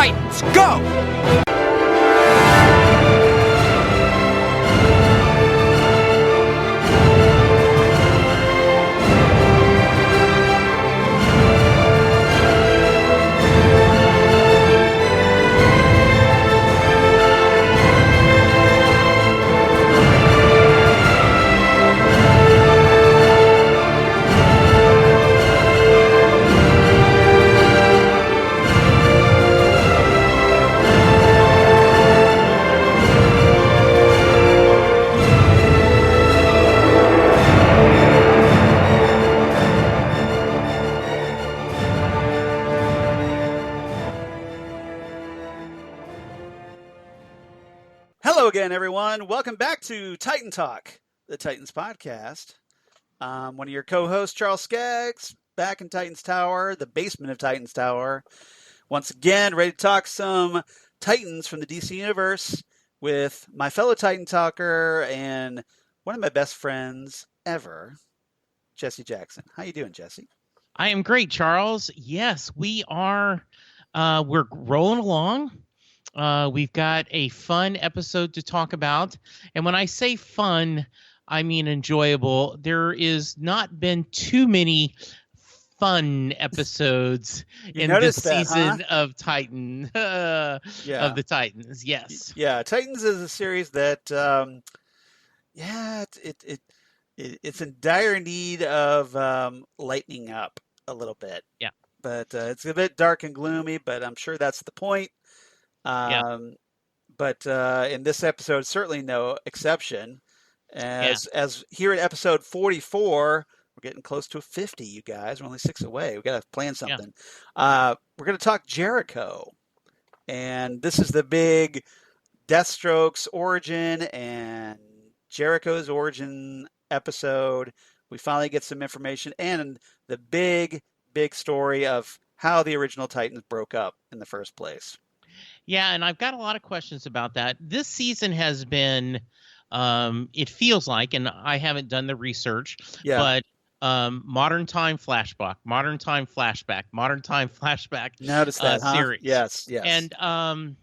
Titans, go! Hello again, everyone. Welcome back to Titan Talk, the Titans podcast. One of your co-hosts, Charles Skaggs, back in Titans Tower, the basement of Titans Tower. Once again, ready to talk some Titans from the DC Universe with my fellow Titan Talker and one of my best friends ever, Jesse Jackson. How you doing, Jesse? I am great, Charles. Yes, we are. We're rolling along. We've got a fun episode to talk about. And when I say fun, I mean enjoyable. There is not been too many fun episods in this season of Titan, of the Titans. Yes. Yeah. Titans is a series that, it's in dire need of lightening up a little bit. Yeah. But it's a bit dark and gloomy, but I'm sure that's the point. But in this episode, certainly no exception. As here at episode 44, we're getting close to 50, you guys. We're only 6 away. We got to plan something. We're going to talk Jericho. And this is the big Deathstroke's origin and Jericho's origin episode. We finally get some information and the big story of how the original Titans broke up in the first place. Yeah, and I've got a lot of questions about that. This season has been, it feels like, and I haven't done the research, but modern time flashback, Notice that, series. Yes. And I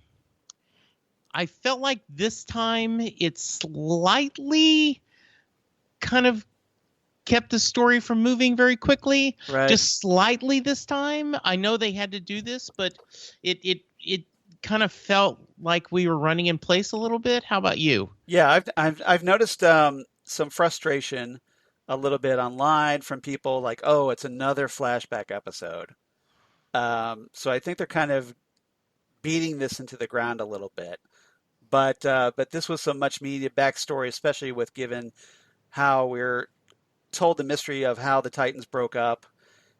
felt like this time it slightly kind of kept the story from moving very quickly. Right. Just slightly this time. I know they had to do this, but it kind of felt like we were running in place a little bit. How about you? Yeah, I've noticed some frustration a little bit online from people like, oh, it's another flashback episode. So I think they're kind of beating this into the ground a little bit. But this was some much needed backstory, especially with given how we're told the mystery of how the Titans broke up,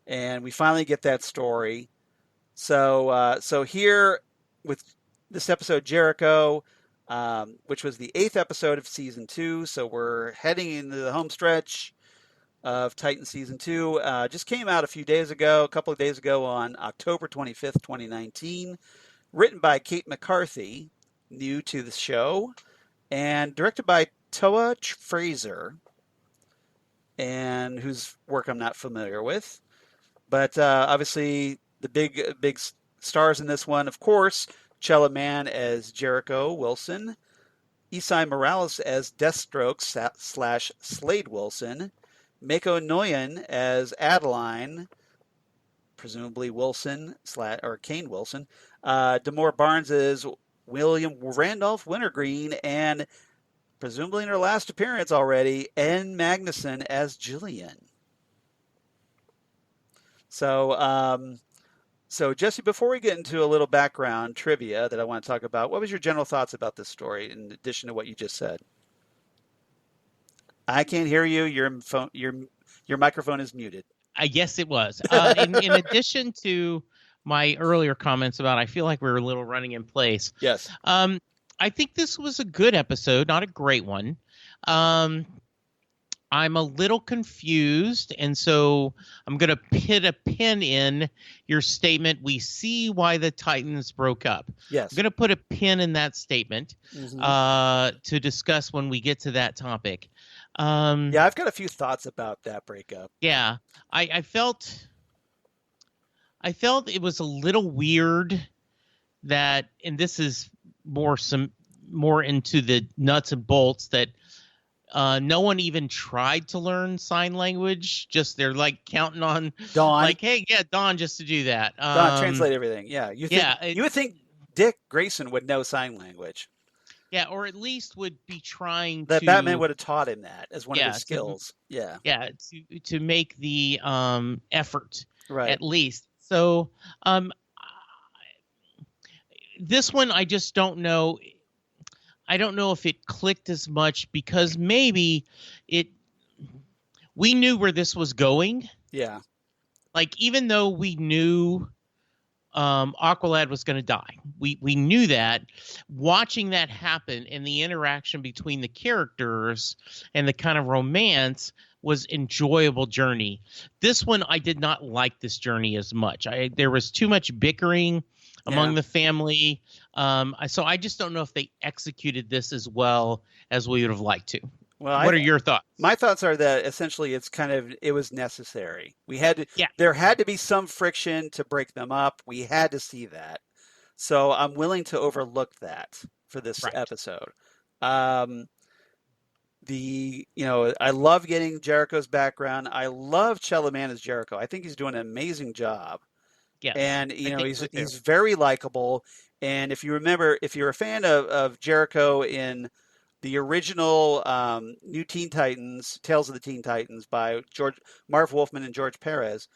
and we finally get that story. So here with this episode, Jericho, which was the 8th episode of season 2. So we're heading into the home stretch of Titan season 2. Just came out a couple of days ago on October 25th, 2019. Written by Kate McCarthy, new to the show, and directed by Toa Fraser, and whose work I'm not familiar with. But obviously the big stars in this one, of course, Chella Man as Jericho Wilson, Esai Morales as Deathstroke / Slade Wilson, Mayko Nguyen as Adeline, presumably Wilson or Kane Wilson, Demore Barnes as William Wintergreen, and presumably in her last appearance already, N. Magnuson as Jillian. So Jesse, before we get into a little background trivia that I want to talk about, what was your general thoughts about this story in addition to what you just said? I can't hear you. Your microphone is muted. Yes, it was. In addition to my earlier comments about I feel like we were a little running in place. Yes. I think this was a good episode, not a great one. I'm a little confused, and so I'm going to put a pin in your statement. We see why the Titans broke up. Yes. I'm going to put a pin in that statement to discuss when we get to that topic. I've got a few thoughts about that breakup. Yeah, I felt it was a little weird that, and this is more into the nuts and bolts, that no one even tried to learn sign language. Just they're like counting on, Dawn. like, hey, yeah, Don, just to do that. Dawn, translate everything. Yeah, Yeah, you would think Dick Grayson would know sign language. yeah, or at least would be trying That Batman to, would have taught him that as one of his yeah, skills. Yeah, to make the effort right. at least. So this one, I just don't know. I don't know if it clicked as much because maybe we knew where this was going. Yeah, Like, even though we knew Aqualad was going to die, we knew that. Watching that happen and the interaction between the characters and the kind of romance was enjoyable journey. This one, I did not like this journey as much. There was too much bickering among the family. So I just don't know if they executed this as well as we would have liked to. Well, What are your thoughts? my thoughts are that essentially it was necessary. There had to be some friction to break them up. We had to see that. So I'm willing to overlook that for this episode. I love getting Jericho's background. I love Chella Man as Jericho. I think he's doing an amazing job. Yes, and he's very likable. And if you're a fan of Jericho in the original New Teen Titans, Tales of the Teen Titans by Marv Wolfman and George Perez,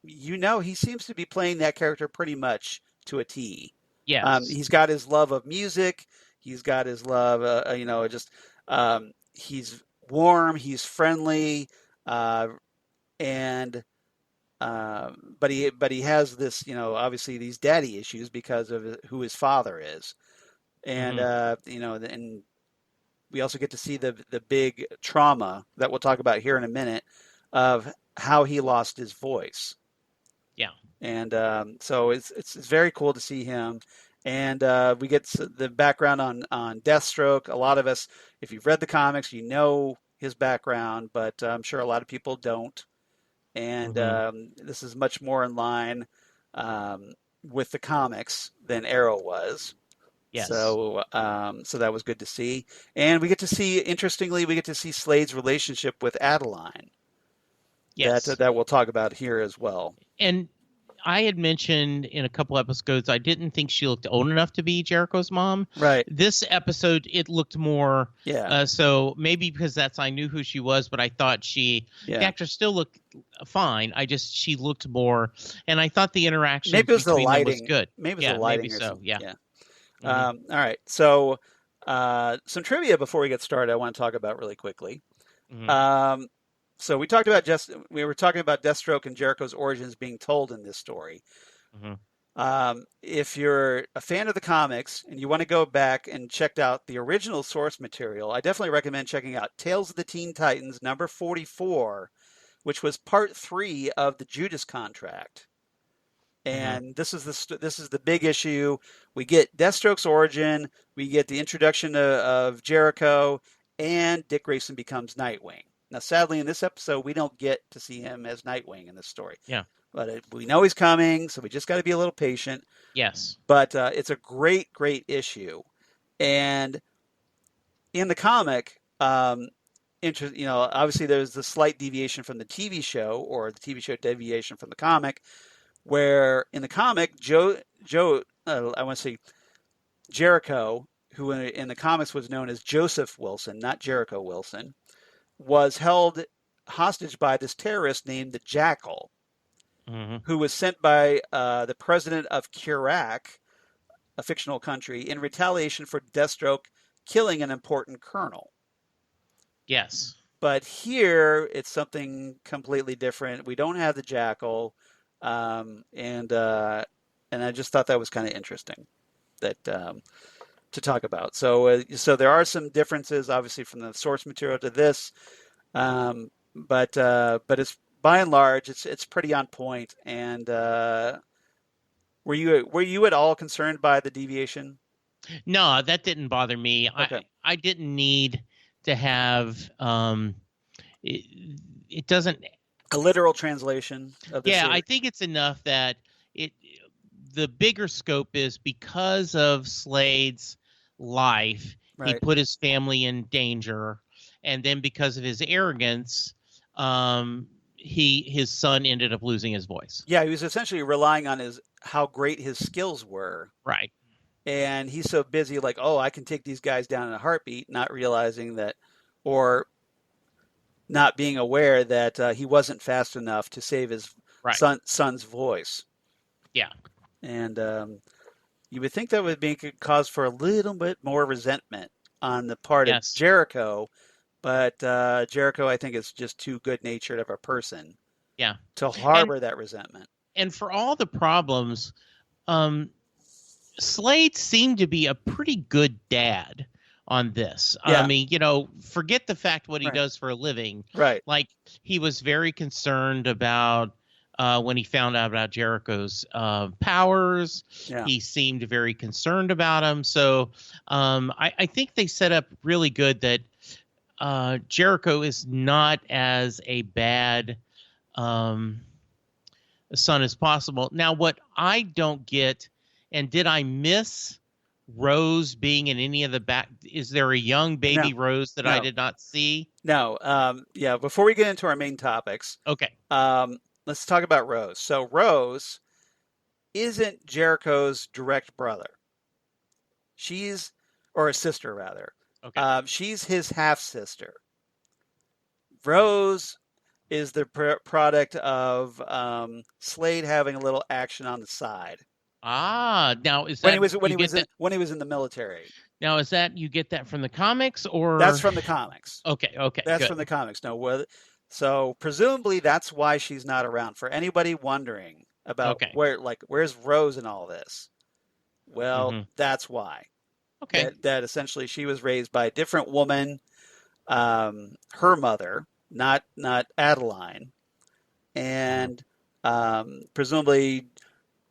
he seems to be playing that character pretty much to a T. Yes. He's got his love of music. He's got his love, he's warm, he's friendly, and but he has this, obviously these daddy issues because of who his father is. And and we also get to see the big trauma that we'll talk about here in a minute of how he lost his voice. Yeah. And so it's very cool to see him. And we get the background on Deathstroke. A lot of us, if you've read the comics, you know his background, but I'm sure a lot of people don't. And this is much more in line with the comics than Arrow was. Yes. So that was good to see. And interestingly, we get to see Slade's relationship with Adeline. Yes. That we'll talk about here as well. And I had mentioned in a couple episodes, I didn't think she looked old enough to be Jericho's mom. Right. This episode, it looked more. Yeah. So maybe because I knew who she was, but I thought the actress still looked fine. She looked more, and I thought the interaction between them was good. Maybe it was the lighting. Maybe so. Yeah. All right. So some trivia before we get started, I want to talk about really quickly. Mm-hmm. So we were talking about Deathstroke and Jericho's origins being told in this story. Mm-hmm. If you're a fan of the comics and you want to go back and check out the original source material, I definitely recommend checking out Tales of the Teen Titans number 44, which was part 3 of the Judas Contract. And this is the big issue. We get Deathstroke's origin, we get the introduction of Jericho, and Dick Grayson becomes Nightwing. Now, sadly, in this episode, we don't get to see him as Nightwing in this story. Yeah. But we know he's coming, so we just got to be a little patient. Yes. But it's a great, great issue. And in the comic, obviously there's the slight deviation from the TV show, or the TV show deviation from the comic, where in the comic, Jericho, who in the comics was known as Joseph Wilson, not Jericho Wilson, was held hostage by this terrorist named the Jackal, who was sent by the president of Kirak, a fictional country, in retaliation for Deathstroke killing an important colonel. Yes. But here, it's something completely different. We don't have the Jackal, and I just thought that was kind of interesting to talk about. So there are some differences, obviously, from the source material to this, but it's by and large it's pretty on point. And were you at all concerned by the deviation? No, that didn't bother me. Okay. I didn't need to have it doesn't a literal translation of the series. I think it's enough that the bigger scope is because of Slade's life, he Right. put his family in danger, and then because of his arrogance, his son ended up losing his voice. Yeah, he was essentially relying on how great his skills were. Right. And he's so busy, like, oh, I can take these guys down in a heartbeat, not realizing that, or not being aware that he wasn't fast enough to save his Right. son's voice. Yeah. And you would think that would be a cause for a little bit more resentment on the part of Yes. Jericho, but Jericho, I think, is just too good-natured of a person Yeah. to harbor that resentment. And for all the problems, Slade seemed to be a pretty good dad on this. Yeah. I mean, forget the fact what he Right. does for a living. Right. Like, he was very concerned about when he found out about Jericho's powers. Yeah. He seemed very concerned about him. So I think they set up really good that Jericho is not as a bad son as possible. Now, what I don't get, and did I miss Rose being in any of the back? Is there a young baby Rose that I did not see? No. Yeah. Before we get into our main topics, Okay. let's talk about Rose. So Rose isn't Jericho's direct brother. Or a sister rather. Okay. She's his half sister. Rose is the product of Slade having a little action on the side. Now is that when he was in the military? Now is that you get that from the comics or that's from the comics? Okay, that's good. from the comics. No, so presumably that's why she's not around. For anybody wondering about where's Rose in all this, well, that's why. Okay, that essentially she was raised by a different woman, her mother, not Adeline, and presumably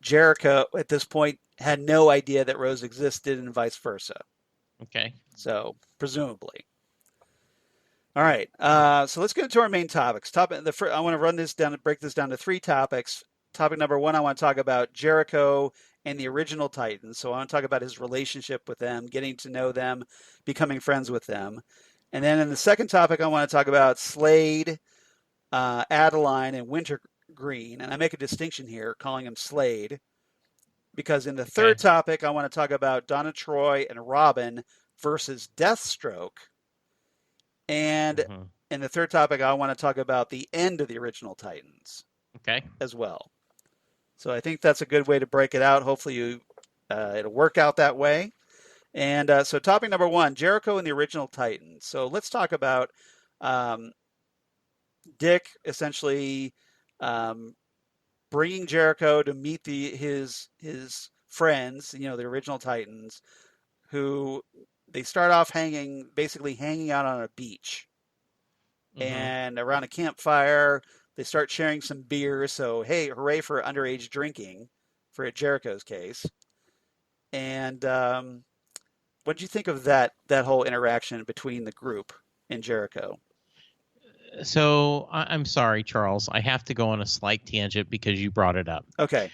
Jericho at this point had no idea that Rose existed and vice versa. Okay. So presumably. All right. So let's get into our main topics. I want to break this down to 3 topics. Topic number 1, I want to talk about Jericho and the original Titans. So I want to talk about his relationship with them, getting to know them, becoming friends with them. And then in the second topic, I want to talk about Slade, Adeline, and Wintergreen. And I make a distinction here, calling him Slade, because in the third topic, I want to talk about Donna Troy and Robin versus Deathstroke. And in the third topic, I want to talk about the end of the original Titans. Okay. As well. So I think that's a good way to break it out. Hopefully it'll work out that way. And so topic number 1, Jericho and the original Titans. So let's talk about Dick essentially bringing Jericho to meet his friends, the original Titans, who they start off basically hanging out on a beach. And around a campfire, they start sharing some beer. So, hey, hooray for underage drinking for Jericho's case. And what did you think of that whole interaction between the group and Jericho? So I'm sorry, Charles. I have to go on a slight tangent because you brought it up. Okay.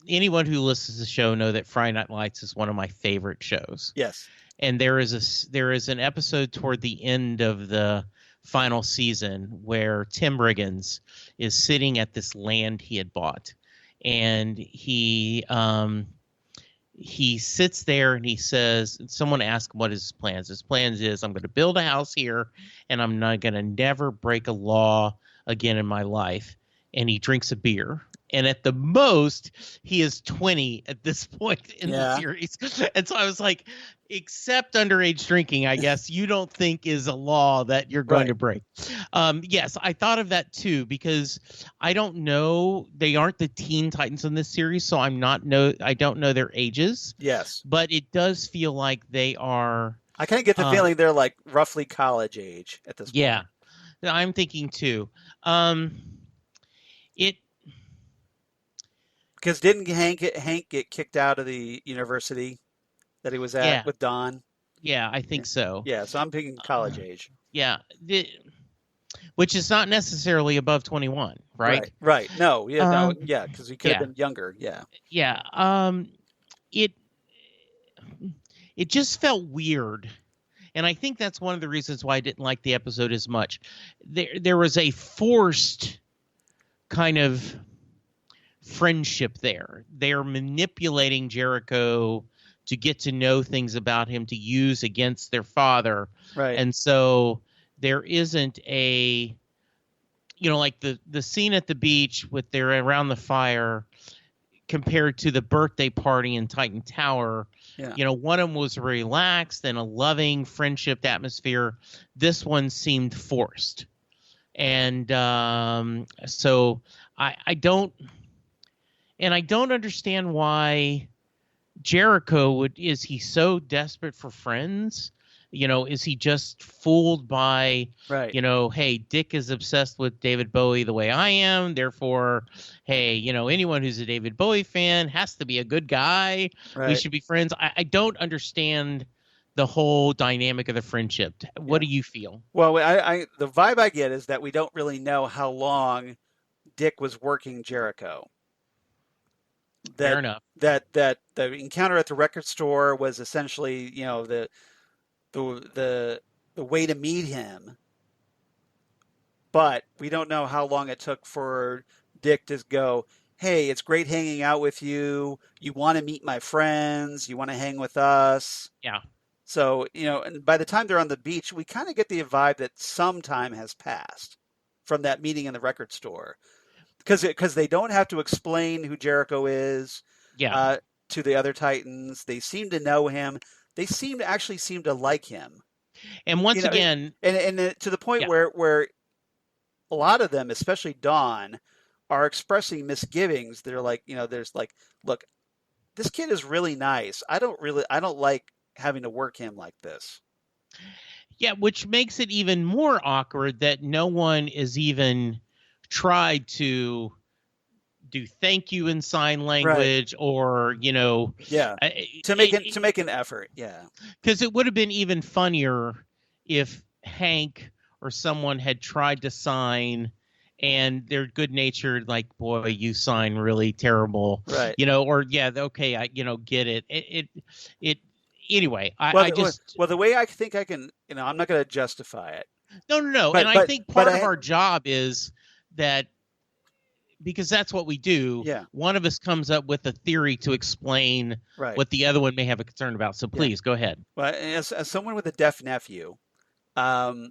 Anyone who listens to the show know that Friday Night Lights is one of my favorite shows. Yes. And there is an episode toward the end of the final season where Tim Riggins is sitting at this land he had bought, and he sits there and he says, someone asks what his plans. His plans is, I'm going to build a house here and I'm not going to never break a law again in my life. And he drinks a beer. And at the most, he is 20 at this point in the series. And so I was like, except underage drinking, I guess, you don't think is a law that you're going to break. Yes, I thought of that too, because I don't know. They aren't the Teen Titans in this series, so I don't know their ages. Yes. But it does feel like they are. I kind of get the feeling they're like roughly college age at this point. Yeah, I'm thinking too. Because didn't Hank get kicked out of the university that he was at with Don? Yeah, I think so. Yeah, so I'm thinking college age. Yeah. which is not necessarily above 21, right? Right, right. No, yeah, no, Um, yeah, because he could have yeah, been younger. Yeah, yeah. It it just felt weird, and I think that's one of the reasons why I didn't like the episode as much. There was a forced kind of friendship there. They're manipulating Jericho to get to know things about him to use against their father. right. And so there isn't a, like the scene at the beach with they're around the fire compared to the birthday party in Titan Tower. Yeah, One of them was relaxed and a loving friendship atmosphere. This one seemed forced. And so I don't, and I don't understand why Jericho is he so desperate for friends? Is he just fooled by, right, hey, Dick is obsessed with David Bowie the way I am. Therefore, hey, anyone who's a David Bowie fan has to be a good guy. We right. should be friends. I don't understand the whole dynamic of the friendship. What Yeah. do you feel? Well, the vibe I get is that we don't really know how long Dick was working Jericho. Fair That enough. that the encounter at the record store was essentially, the the way to meet him, but we don't know how long it took for Dick to go, "Hey, it's great hanging out with you. You want to meet my friends? You want to hang with us?" Yeah. So, and by the time they're on the beach, we kind of get the vibe that some time has passed from that meeting in the record store. Because they don't have to explain who Jericho is Yeah. uh, to the other Titans. They seem to know him. They seem to like him. And You once know, again, and to the point yeah. where a lot of them, especially Dawn, are expressing misgivings. They're like, there's like, look, this kid is really nice. I don't like having to work him like this. Yeah, which makes it even more awkward that no one is even tried to do thank you in sign Right. language or, Yeah. To make an effort. Yeah. because it would have been even funnier if Hank or someone had tried to sign and they're good natured, like, boy, you sign really terrible, Right. or yeah, okay, I, get it. It anyway, Well, I just, the way I think I can, I'm not going to justify it, no. And but I think but part of our job is that because that's what we do. yeah, One of us comes up with a theory to explain right, what the other one may have a concern about. So yeah. please go ahead. Well, as someone with a deaf nephew, um,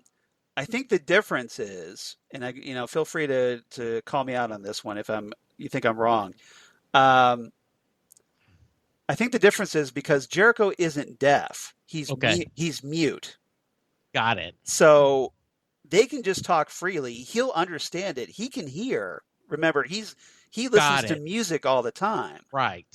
I think the difference is, and feel free to call me out on this one if you think I'm wrong. Um, I think the difference is because Jericho isn't deaf; Okay. he's mute, Got it. so they can just talk freely. He'll understand it. He can hear. Remember, he listens Got to it. music all the time. Right.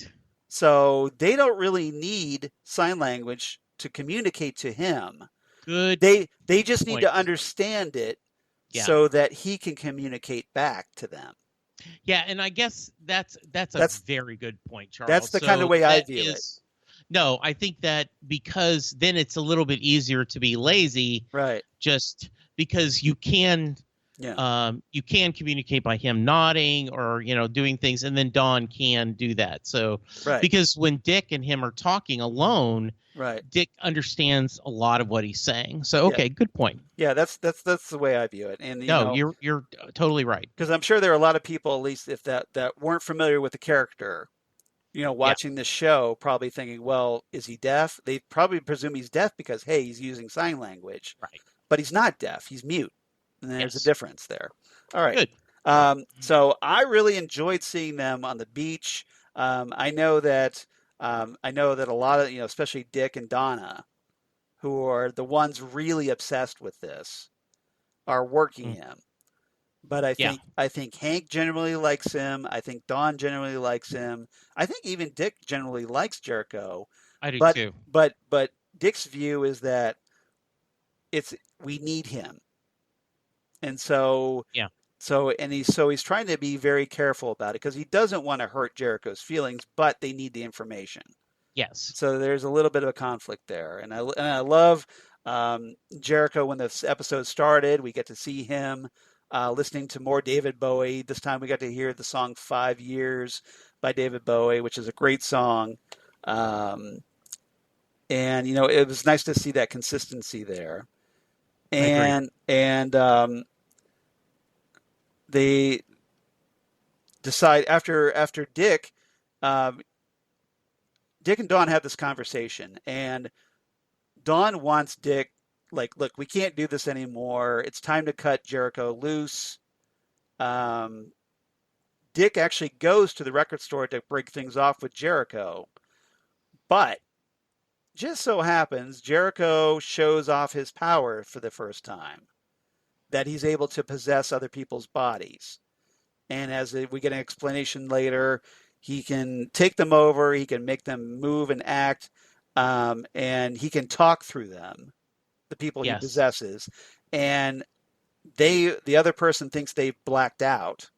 So they don't really need sign language to communicate to him. Good They just need point. to understand it Yeah. so that he can communicate back to them. Yeah, and I guess that's a That's very good point, that's Charles. the kind of So way I that view it. is no, I think that because then it's a little bit easier to be lazy Right. just because Yeah. you can communicate by him nodding or doing things, and then Dawn can do that. So Right. because when Dick and him are talking alone, Right. Dick understands a lot of what he's saying. So Yeah. okay, good point. Yeah, that's the way I view it. And No, you're totally right. because I'm sure there are a lot of people, at least if that weren't familiar with the character, Yeah, watching this show, probably thinking, well, is he deaf? They probably presume he's deaf because, hey, he's using sign language, right. but he's not deaf. He's mute. And there's a Yes. difference there. All right. Good. So I really enjoyed seeing them on the beach. I know that a lot of, especially Dick and Donna, who are the ones really obsessed with this, are working Mm, him. But yeah, I think Hank generally likes him. I think Don generally likes him. I think even Dick generally likes Jericho. I do But too. but Dick's view is that it's we need him. And Yeah. he's trying to be very careful about it because he doesn't want to hurt Jericho's feelings, but they need the information. Yes. So there's a little bit of a conflict there. And I love Jericho, when this episode started, we get to see him listening to more David Bowie. This time we got to hear the song 5 Years by David Bowie, which is a great song. Um, and, it was nice to see that consistency there. I agree. And they decide after um, Dick and Dawn have this conversation, and Dawn wants Dick, like, look, we can't do this anymore. It's time to cut Jericho loose. Um, Dick actually goes to the record store to break things off with Jericho, but just so happens Jericho shows off his power for the first time, that he's able to possess other people's bodies. And as we get an explanation later, he can take them over, he can make them move and act, and he can talk through them, the people he Yes. possesses. And the other person thinks they've blacked out,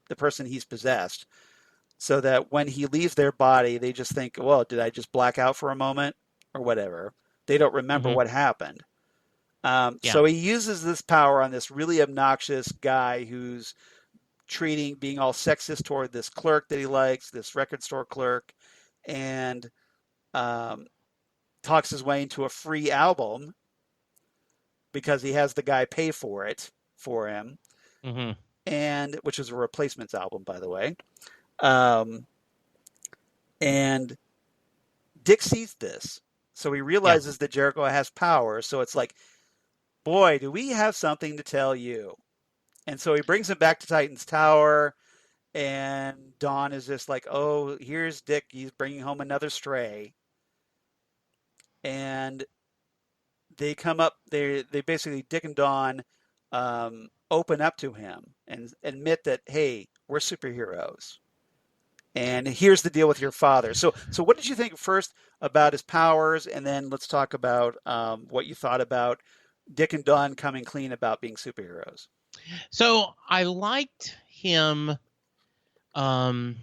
the person he's possessed, so that when he leaves their body, they just think, well, did I just black out for a moment or whatever? They don't remember what happened. So he uses this power on this really obnoxious guy who's being all sexist toward this clerk that he likes, this record store clerk, and talks his way into a free album because he has the guy pay for it for him, and which is a Replacements album, by the way. And Dick sees this, so he realizes that Jericho has power. So it's like, boy, do we have something to tell you. And so he brings him back to Titan's Tower, and Dawn is just like, oh, here's Dick. He's bringing home another stray. And they come up, they basically, Dick and Dawn open up to him and admit that, hey, we're superheroes. And here's the deal with your father. So what did you think first about his powers? And then let's talk about what you thought about Dick and Dawn coming clean about being superheroes. So I liked him. I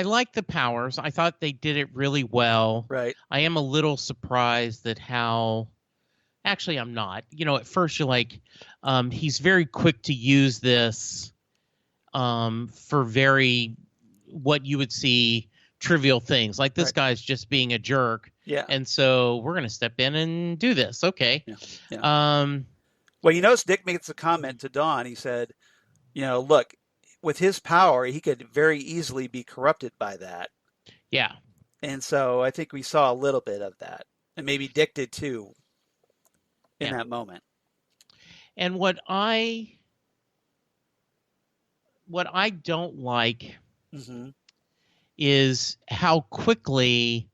liked the powers. I thought they did it really well. Right. I am a little surprised at how. Actually, I'm not. At first you're like, he's very quick to use this for very what you would see trivial things. Like this guy's just being a jerk. Yeah. And so we're going to step in and do this. Okay. Yeah. Well, you notice Dick makes a comment to Dawn. He said, look, with his power, he could very easily be corrupted by that. Yeah. And so I think we saw a little bit of that. And maybe Dick did too in that moment. And what I don't like is how quickly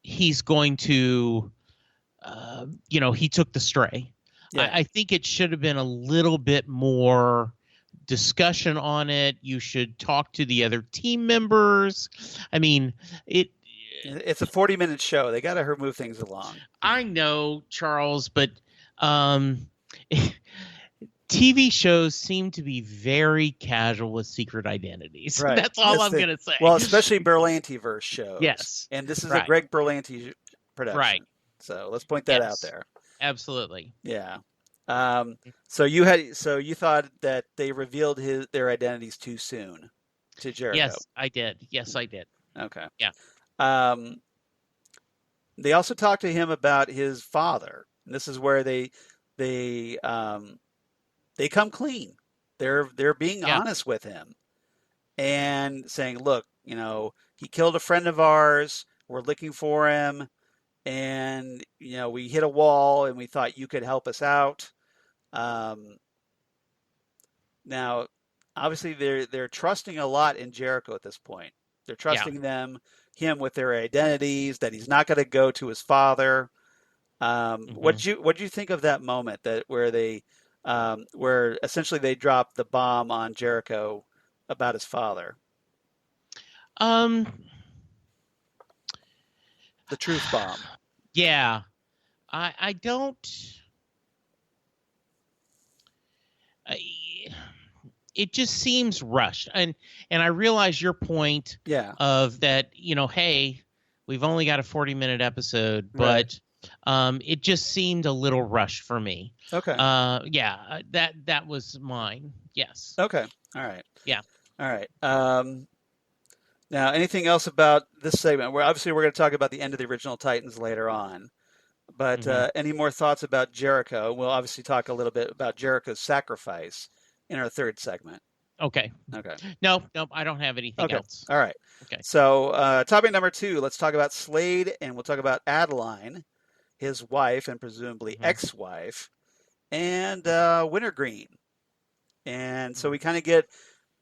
he's going to he took the stray. Yeah. I think it should have been a little bit more discussion on it. You should talk to the other team members. I mean, it's a 40-minute show. They got to move things along. I know, Charles, but TV shows seem to be very casual with secret identities. Right. That's all I'm going to say. Well, especially Berlanti-verse shows. Yes. And this is a Greg Berlanti production. Right. So let's point that out there. Absolutely. Yeah. So you thought that they revealed their identities too soon to Jericho? Yes, I did. Okay. Yeah. They also talked to him about his father. And this is where they come clean. They're being honest with him and saying, look, he killed a friend of ours. We're looking for him. And, we hit a wall and we thought you could help us out. Now, obviously they're trusting a lot in Jericho at this point. They're trusting him with their identities, that he's not going to go to his father. What did you think of that moment where essentially they dropped the bomb on Jericho about his father? The truth bomb. Yeah. I don't. It just seems rushed, and I realize your point. Yeah. Of that, hey, We've only got a 40-minute episode, but it just seemed a little rushed for me. Okay. Yeah, that was mine. Yes. Okay. All right. Yeah. All right. Now, anything else about this segment? We're going to talk about the end of the original Titans later on. But any more thoughts about Jericho? We'll obviously talk a little bit about Jericho's sacrifice in our third segment. Okay. Okay. Nope, I don't have anything else. All right. Okay. So topic number 2, let's talk about Slade, and we'll talk about Adeline, his wife and presumably ex-wife, and Wintergreen. And so we kind of get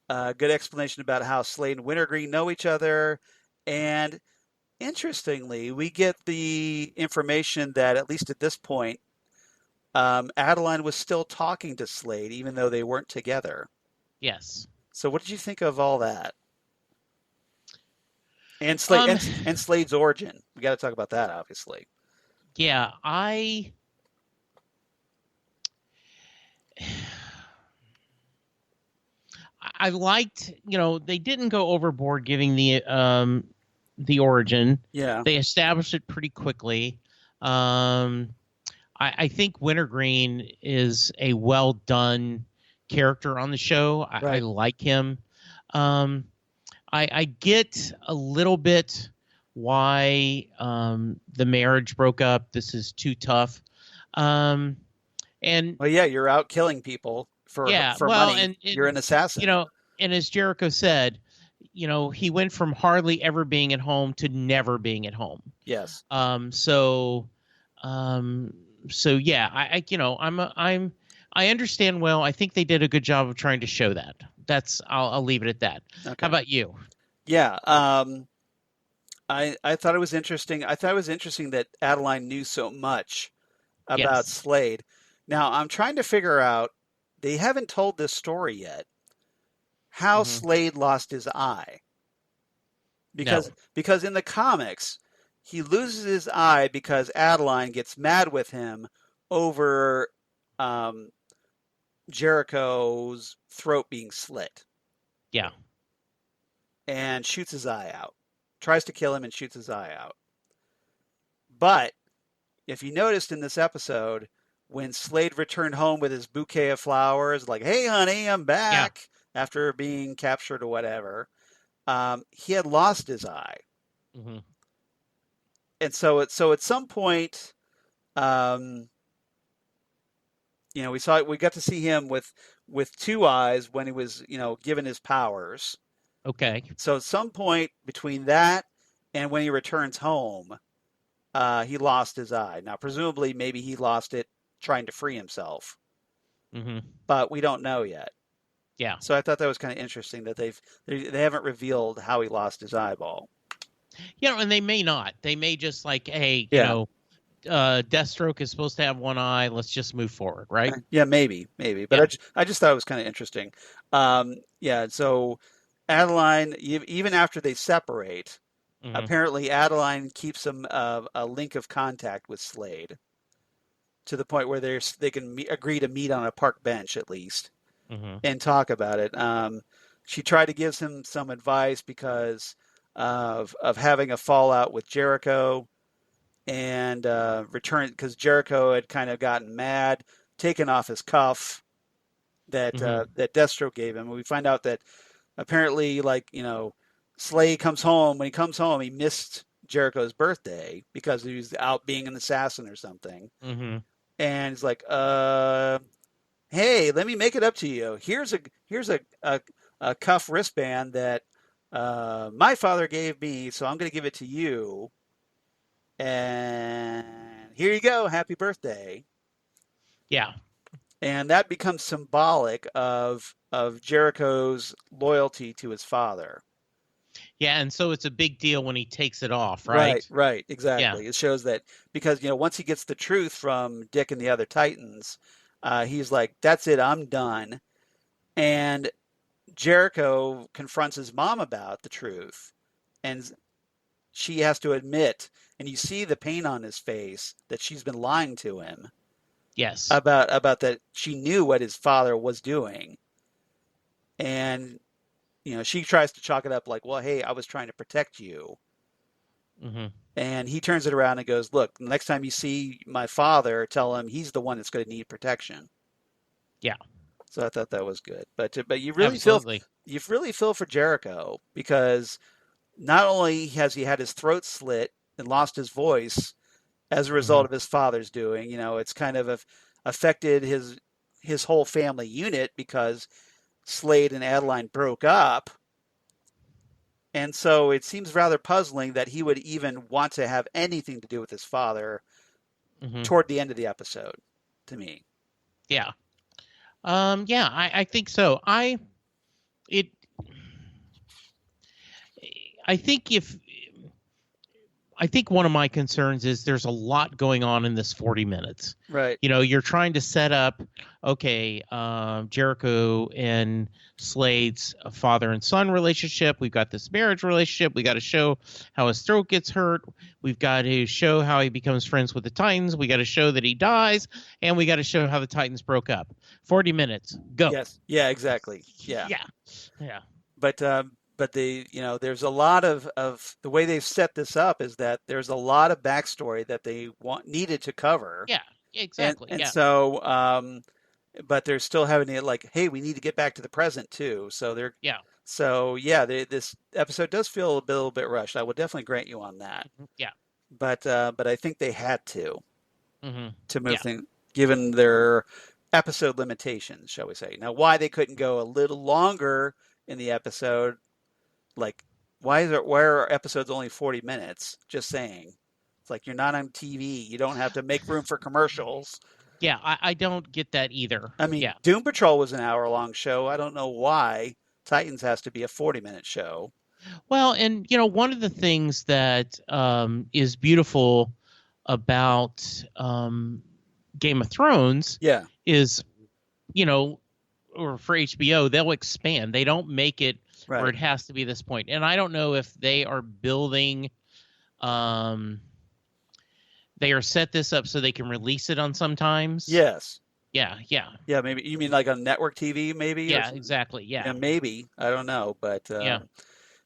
a good explanation about how Slade and Wintergreen know each other. And interestingly, we get the information that, at least at this point, Adeline was still talking to Slade, even though they weren't together. Yes. So what did you think of all that? And Slade and Slade's origin. We got to talk about that, obviously. Yeah, I liked, they didn't go overboard giving the origin. Yeah. They established it pretty quickly. I think Wintergreen is a well done character on the show. I like him. I get a little bit why the marriage broke up. This is too tough. And well, yeah, you're out killing people for money. And you're an assassin. And as Jericho said, he went from hardly ever being at home to never being at home. Yes. So yeah, I understand well. I think they did a good job of trying to show that. I'll leave it at that. Okay. How about you? Yeah. I thought it was interesting. I thought it was interesting that Adeline knew so much about Slade. Now, I'm trying to figure out, they haven't told this story yet, how Slade lost his eye. Because in the comics, he loses his eye because Adeline gets mad with him over Jericho's throat being slit. Yeah. And shoots his eye out. Tries to kill him and shoots his eye out. But if you noticed in this episode, when Slade returned home with his bouquet of flowers, like, "Hey, honey, I'm back," after being captured or whatever, he had lost his eye. Mm-hmm. And so at some point, we got to see him with two eyes when he was, given his powers. Okay. So at some point between that and when he returns home, he lost his eye. Now, presumably, maybe he lost it trying to free himself. Mm-hmm. But we don't know yet. Yeah. So I thought that was kind of interesting that they haven't revealed how he lost his eyeball. And they may not. They may just Deathstroke is supposed to have one eye. Let's just move forward, right? Yeah, maybe. But I just thought it was kind of interesting. So Adeline, even after they separate, apparently Adeline keeps a link of contact with Slade to the point where they can agree to meet on a park bench at least and talk about it. She tried to give him some advice because of having a fallout with Jericho and return, because Jericho had kind of gotten mad, taken off his cuff that Deathstroke gave him. And we find out that apparently, Slade comes home. When he comes home, he missed Jericho's birthday because he was out being an assassin or something. Mm-hmm. And he's like, "Hey, let me make it up to you. Here's a cuff wristband that my father gave me, so I'm going to give it to you. And here you go. Happy birthday." Yeah. And that becomes symbolic of Jericho's loyalty to his father. Yeah, and so it's a big deal when he takes it off, right? Right, exactly. Yeah. It shows that because, once he gets the truth from Dick and the other Titans, he's like, "That's it, I'm done." And Jericho confronts his mom about the truth, and she has to admit, and you see the pain on his face, that she's been lying to him. Yes. About that she knew what his father was doing. And she tries to chalk it up like, "Well, hey, I was trying to protect you." Hmm. And he turns it around and goes, "Look, next time you see my father, tell him he's the one that's going to need protection." Yeah, So I thought that was good. But absolutely. you really feel for Jericho because not only has he had his throat slit and lost his voice as a result Hmm. of his father's doing, it's kind of affected his whole family unit because Slade and Adeline broke up. And so it seems rather puzzling that he would even want to have anything to do with his father Hmm. toward the end of the episode, to me. Yeah. Yeah, I think so. It, I think if, I think one of my concerns is there's a lot going on in this 40 minutes. Right. You're trying to set up, okay, Jericho and Slade's father and son relationship. We've got this marriage relationship. We got to show how his throat gets hurt. We've got to show how he becomes friends with the Titans. We got to show that he dies, and we got to show how the Titans broke up. 40 minutes, go. Yes. Yeah, exactly. Yeah. Yeah, yeah, But there's a lot of the way they've set this up is that there's a lot of backstory that they needed to cover. yeah, And exactly. and Yeah. so but they're still having it like, hey, we need to get back to the present too. Yeah. This episode does feel a little bit rushed. I will definitely grant you on that. Mhm. Yeah. But I think they had Hmm. to move Yeah. things given their episode limitations, shall we say. Now, why they couldn't go a little longer in the episode, like why are episodes only 40 minutes? Just saying. It's like you're not on TV. You don't have to make room for commercials. Yeah. I don't get that either. I mean, Yeah. Doom Patrol was an hour-long show. I don't know why Titans has to be a 40-minute show. Well, and one of the things that is beautiful about Game of Thrones Yeah, is, you know, or for HBO, they'll expand. They don't make it where right. it has to be this point. And I don't know if they are building, um, they are set this up so they can release it on sometimes. Yes. Yeah, yeah, Yeah, maybe you mean like on network TV, maybe, or yeah, exactly. yeah, Yeah, maybe. I don't know, but yeah,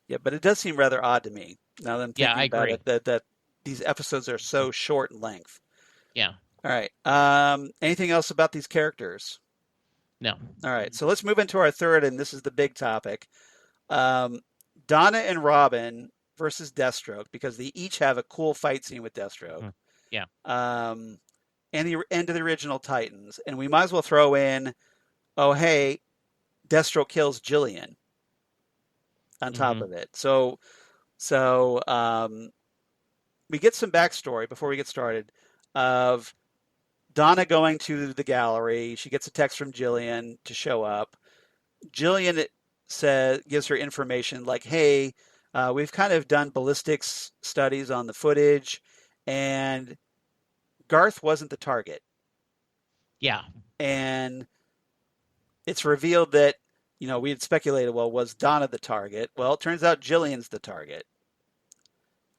yeah, but it does seem rather odd to me now that I'm yeah. thinking I about agree. it that these episodes are so short in length. Yeah, All right. Anything else about these characters? no. All right. So let's move into our third, and this is the big topic. Um, Donna and Robin versus Deathstroke because they each have a cool fight scene with Deathstroke. Mm. Yeah. Um, and the end of the original Titans, and we might as well throw in, oh hey, Deathstroke kills Jillian on top Hmm. of it. So we get some backstory before we get started of Donna going to the gallery. She gets a text from Jillian to show up. Jillian gives her information like, "Hey, we've kind of done ballistics studies on the footage, and Garth wasn't the target." Yeah. And it's revealed that we had speculated, well, was Donna the target? Well, it turns out Jillian's the target.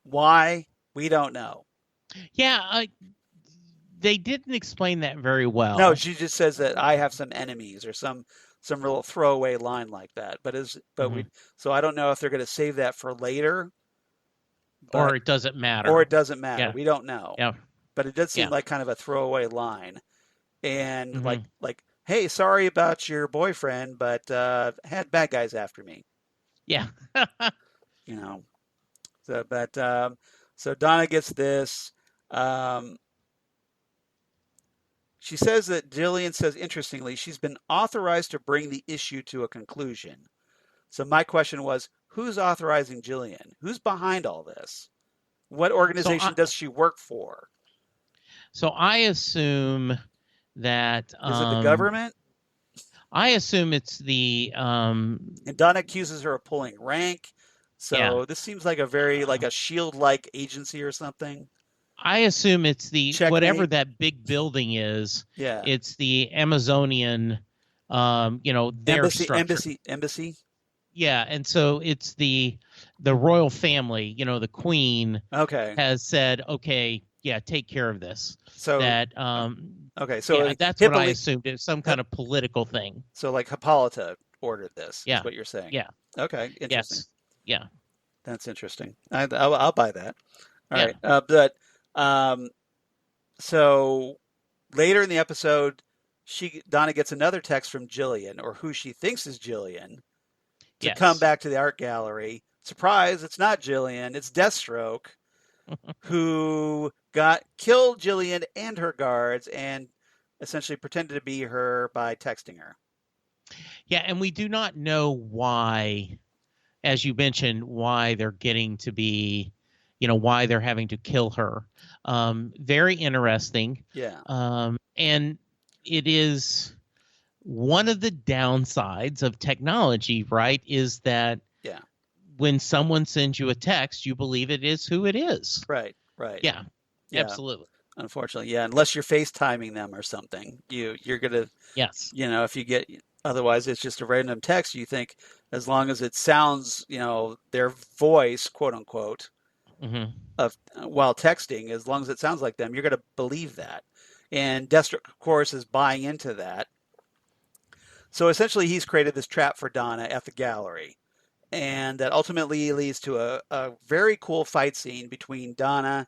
Why? We don't know. Yeah. They didn't explain that very No, well. she just says that I have some enemies or some real throwaway line like that. Hmm. So I don't know if they're going to save that for later, but Or it doesn't or matter. it doesn't matter. Yeah. We don't know. Yeah. But it does seem Yeah. like kind of a throwaway line. And Hmm. like, hey, sorry about your boyfriend, but had bad guys after me. Yeah. You know. So Donna gets this. Um, She says that Jillian says, interestingly, she's been authorized to bring the issue to a conclusion. So my question was, who's authorizing Jillian? Who's behind all this? What so organization I does she work for? so I assume that Is it the government? I assume it's the And Donna accuses her of pulling rank. yeah. So this seems like a very like a shield-like agency or something. I assume it's the whatever Checkmate. that big building is. Yeah. It's the Amazonian, their structure. Embassy. Yeah, and so it's the royal family. The queen Okay. has said, okay, yeah, take care of this. So That okay. So yeah, that's what I assumed. It's some kind of political thing. So like Hippolyta ordered this, is Yeah, what you're saying. yeah, Okay, interesting. yes, yeah. That's interesting. I'll buy that. All Yeah. right. Um, so later in the episode, Donna gets another text from Jillian, or who she thinks is Jillian, to come Yes. back to the art gallery. Surprise, it's not Jillian, it's Deathstroke, who got killed Jillian and her guards and essentially pretended to be her by texting her. Yeah, and we do not know why, as you mentioned, why they're getting to be, why they're having to kill her. Very interesting. Yeah. And it is one of the downsides of technology, right? Is that Yeah. when someone sends you a text, you believe it is who it is. Right. Right. Yeah, Yeah. absolutely. Unfortunately, yeah. Unless you're FaceTiming them or something, you're gonna, Yes. if you get, otherwise it's just a random text. You think as long as it sounds, their voice, quote unquote, Hmm. of while texting, as long as it sounds like them, you're gonna believe that. And Deathstroke, of course, is buying into that. So essentially, he's created this trap for Donna at the gallery, and that ultimately leads to a very cool fight scene between Donna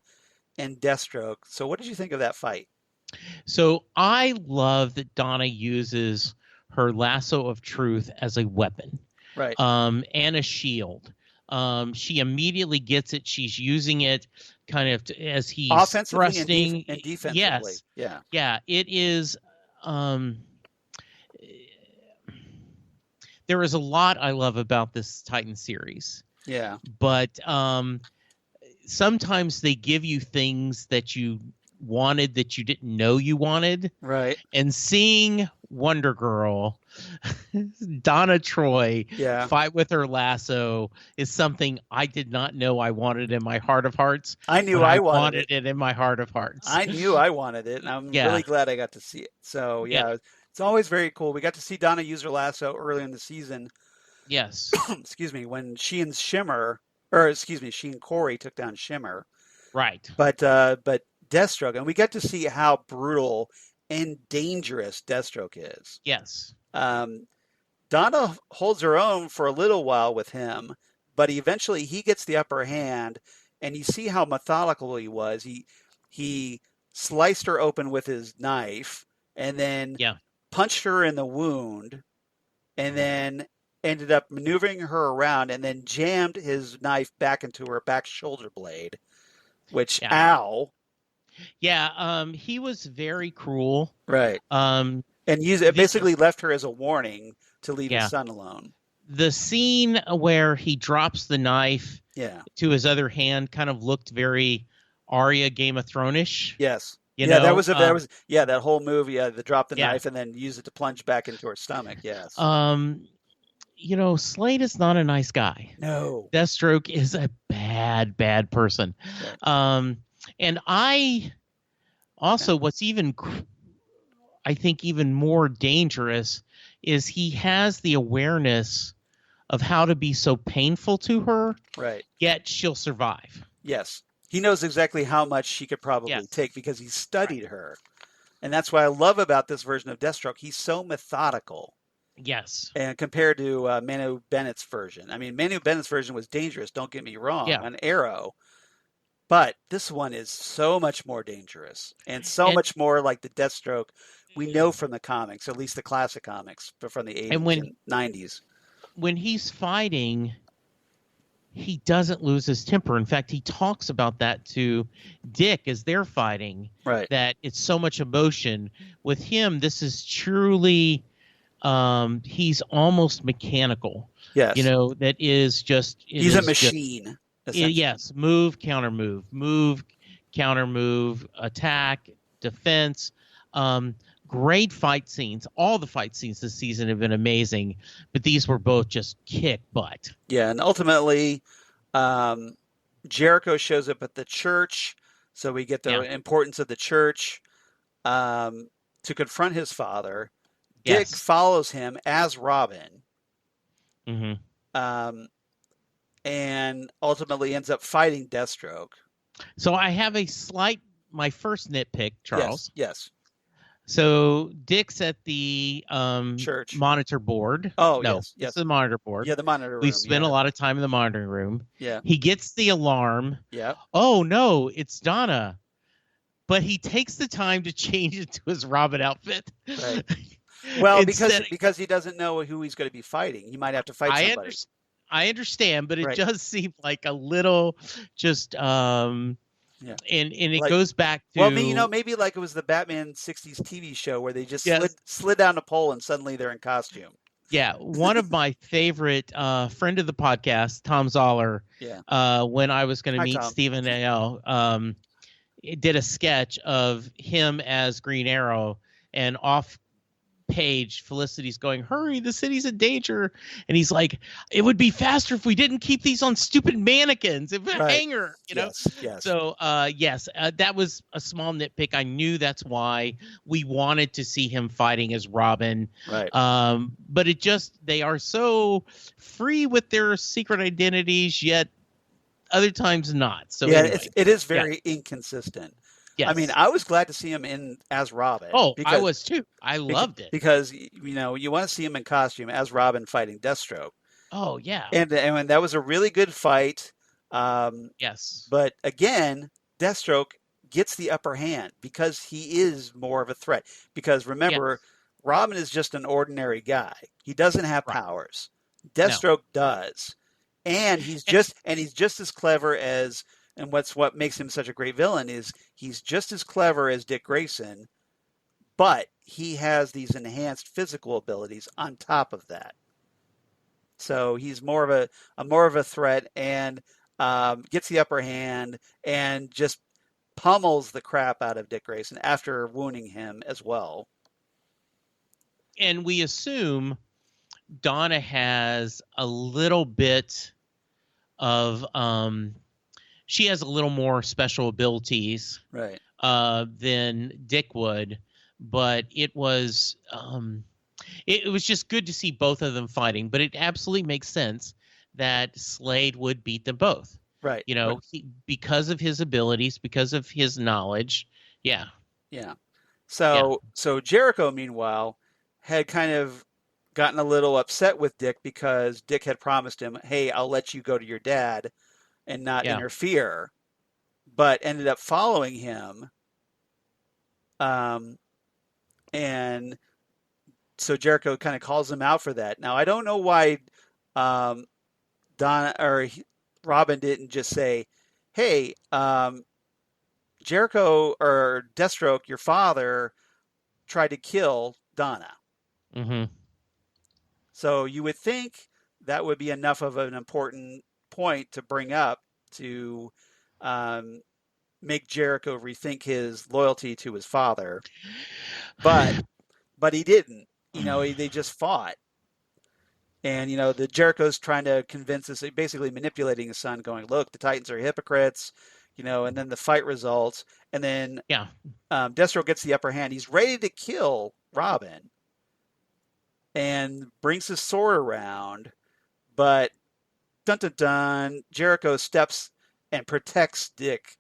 and Deathstroke. So, what did you think of that fight? So I love that Donna uses her lasso of truth as a weapon, Right. and a shield. She immediately gets it. She's using it kind of as he's Offensively thrusting. and defensively. Yes. Yeah. Yeah. It is. There is a lot I love about this Titan series, Yeah. but sometimes they give you things that you wanted that you didn't know you wanted. Right. And seeing Wonder Girl, Donna Troy, Yeah. fight with her lasso is something I did not know I wanted in my heart of hearts. I knew but I I wanted it in my heart of hearts. I knew I wanted it, and I'm Yeah. really glad I got to see it. So, Yeah. yeah, it's always very cool. We got to see Donna use her lasso early in the season. Yes. Excuse me, when she and Corey took down Shimmer. Right. But Deathstroke, and we get to see how brutal and dangerous Deathstroke is. Yes. Donna holds her own for a little while with him, but eventually he gets the upper hand, and you see how methodical he was. He sliced her open with his knife, and then Yeah. punched her in the wound, and then ended up maneuvering her around, and then jammed his knife back into her back shoulder blade, which, Yeah. ow. Yeah. He was very cruel. Right. Um, And it basically left her as a warning to leave Yeah. his son alone. The scene where he drops the knife Yeah. to his other hand kind of looked very Arya Game of Thrones-ish. Yes. You Yeah, know, that whole move, the drop the Yeah. knife and then use it to plunge back into her stomach. Yes. Slade is not a nice guy. No. Deathstroke is a bad person. Right. And I also, what's I think even more dangerous is he has the awareness of how to be so painful to her, Right. yet she'll survive. Yes. He knows exactly how much she could probably take because he studied her. And that's what I love about this version of Deathstroke. He's so methodical. Yes. And compared to Manu Bennett's version. I mean, Manu Bennett's version was dangerous, don't get me wrong, an arrow. But this one is so much more dangerous and much more like the Deathstroke we know from the comics, or at least the classic comics from the 80s and 90s. When he's fighting, he doesn't lose his temper. In fact, he talks about that to Dick as they're fighting, right? That it's so much emotion. With him, this is truly, he's almost mechanical. Yes. That is just... He's a machine. Yes. Move, counter move, counter move, attack, defense. Great fight scenes. All the fight scenes this season have been amazing, but these were both just kick butt. Yeah, and ultimately, Jericho shows up at the church, so we get the importance of the church to confront his father. Dick follows him as Robin, and ultimately ends up fighting Deathstroke. So I have my first nitpick, Charles. Yes. So Dick's at the Church. monitor board. Oh, No, yes, it's yes. the monitor board. Yeah, the monitor We room. spent a Yeah, lot of time in the monitoring room. yeah, He gets the alarm. yeah. Oh no, it's Donna. But he takes the time to change it to his Robin outfit. Right. Well, Instead, because he doesn't know who he's going to be fighting. He might have to fight I somebody. understand. I understand, but it Right. does seem like a little just Yeah. and it Like, goes back well, to maybe like it was the Batman '60s TV show where they just yes, slid down a pole and suddenly they're in costume. yeah, one of my favorite friend of the podcast, Tom Zoller, Yeah. when I was going to Hi, meet Tom. Stephen A.L., did a sketch of him as Green Arrow, and off page Felicity's going, hurry, the city's in danger, and he's like, it would be faster if we didn't keep these on stupid mannequins, if a Right. hanger, Yes. Yes. so yes, that was a small nitpick. I knew that's why we wanted to see him fighting as Robin, Right. but it just, they are so free with their secret identities, yet other times not. So Yeah, anyway, it is very inconsistent. yes. I mean, I was glad to see him in as Robin. Oh, I because was too. I loved it. because you want to see him in costume as Robin fighting Deathstroke, Oh yeah. and that was a really good fight. Yes. But again, Deathstroke gets the upper hand because he is more of a threat. Because remember, Yes. Robin is just an ordinary guy. He doesn't have Right. powers. No. Deathstroke does, and he's just as clever as. And what makes him such a great villain is he's just as clever as Dick Grayson, but he has these enhanced physical abilities on top of that. So he's more of a threat, and gets the upper hand and just pummels the crap out of Dick Grayson after wounding him as well. And we assume Donna has a little bit of she has a little more special abilities, right, than Dick would, but it was it was just good to see both of them fighting. But it absolutely makes sense that Slade would beat them both. right, Because of his abilities, because of his knowledge. Yeah. Yeah. So Jericho, meanwhile, had kind of gotten a little upset with Dick because Dick had promised him, "Hey, I'll let you go to your dad and not interfere," but ended up following him. And so Jericho kind of calls him out for that. Now I don't know why Robin didn't just say, "Hey, Jericho or Deathstroke, your father, tried to kill Donna." Mm-hmm. So you would think that would be enough of an important point to bring up to make Jericho rethink his loyalty to his father, but he didn't. They just fought. And, the Jericho's trying to convince us, basically manipulating his son, going, look, the Titans are hypocrites, and then the fight results. And then Deathstroke gets the upper hand. He's ready to kill Robin and brings his sword around. But, dun dun dun, Jericho steps and protects Dick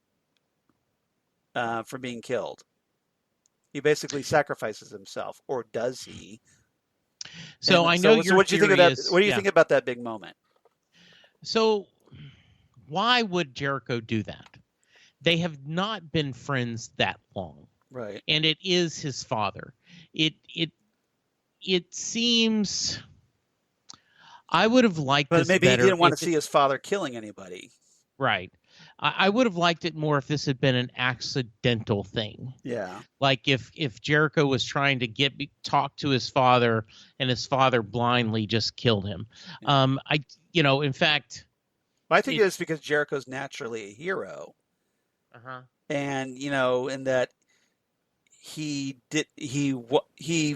from being killed. He basically sacrifices himself, or does he? So I know your what do you think of that? What do you yeah. think about that big moment? So why would Jericho do that? They have not been friends that long, right? And it is his father. It seems. I would have liked but this maybe better. He didn't want to see his father killing anybody. Right. I would have liked it more if this had been an accidental thing. Yeah. Like if Jericho was trying to talk to his father and his father blindly just killed him. Yeah. In fact. Well, I think it's because Jericho's naturally a hero. Uh-huh. And, in that he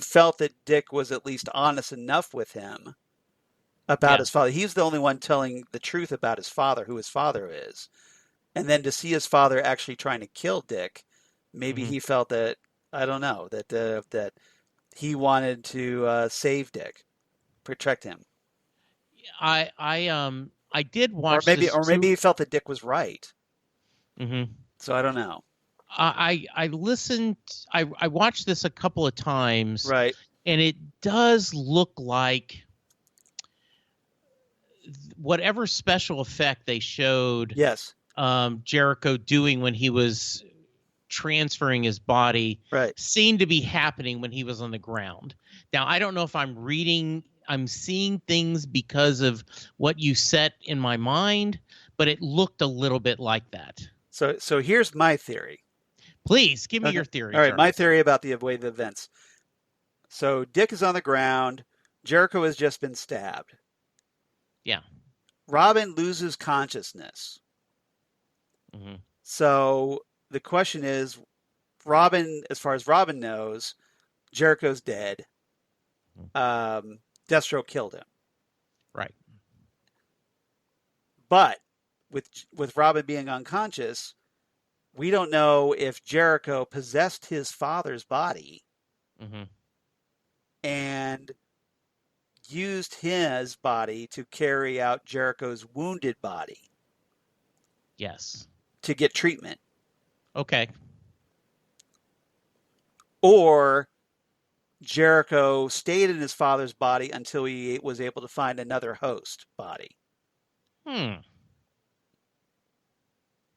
felt that Dick was at least honest enough with him about his father. He's the only one telling the truth about his father, who his father is. And then to see his father actually trying to kill Dick, maybe he felt that, I don't know, that he wanted to save Dick, protect him. I did watch or maybe he felt that Dick was right. Mm-hmm. So I don't know. I listened. I watched this a couple of times, Right. and it does look like whatever special effect they showed Yes. Jericho doing when he was transferring his body Right. seemed to be happening when he was on the ground. Now, I don't know if I'm seeing things because of what you set in my mind, but it looked a little bit like that. So here's my theory. Please give me Okay. your theory. All right, Charles. my theory about the way the events. So Dick is on the ground. Jericho has just been stabbed. Yeah. Robin loses consciousness. Mm-hmm. So the question is, Robin, as far as Robin knows, Jericho's dead. Deathstroke killed him. Right. But with Robin being unconscious, we don't know if Jericho possessed his father's body Mm-hmm. and used his body to carry out Jericho's wounded body. Yes. To get treatment. Okay. Or Jericho stayed in his father's body until he was able to find another host body.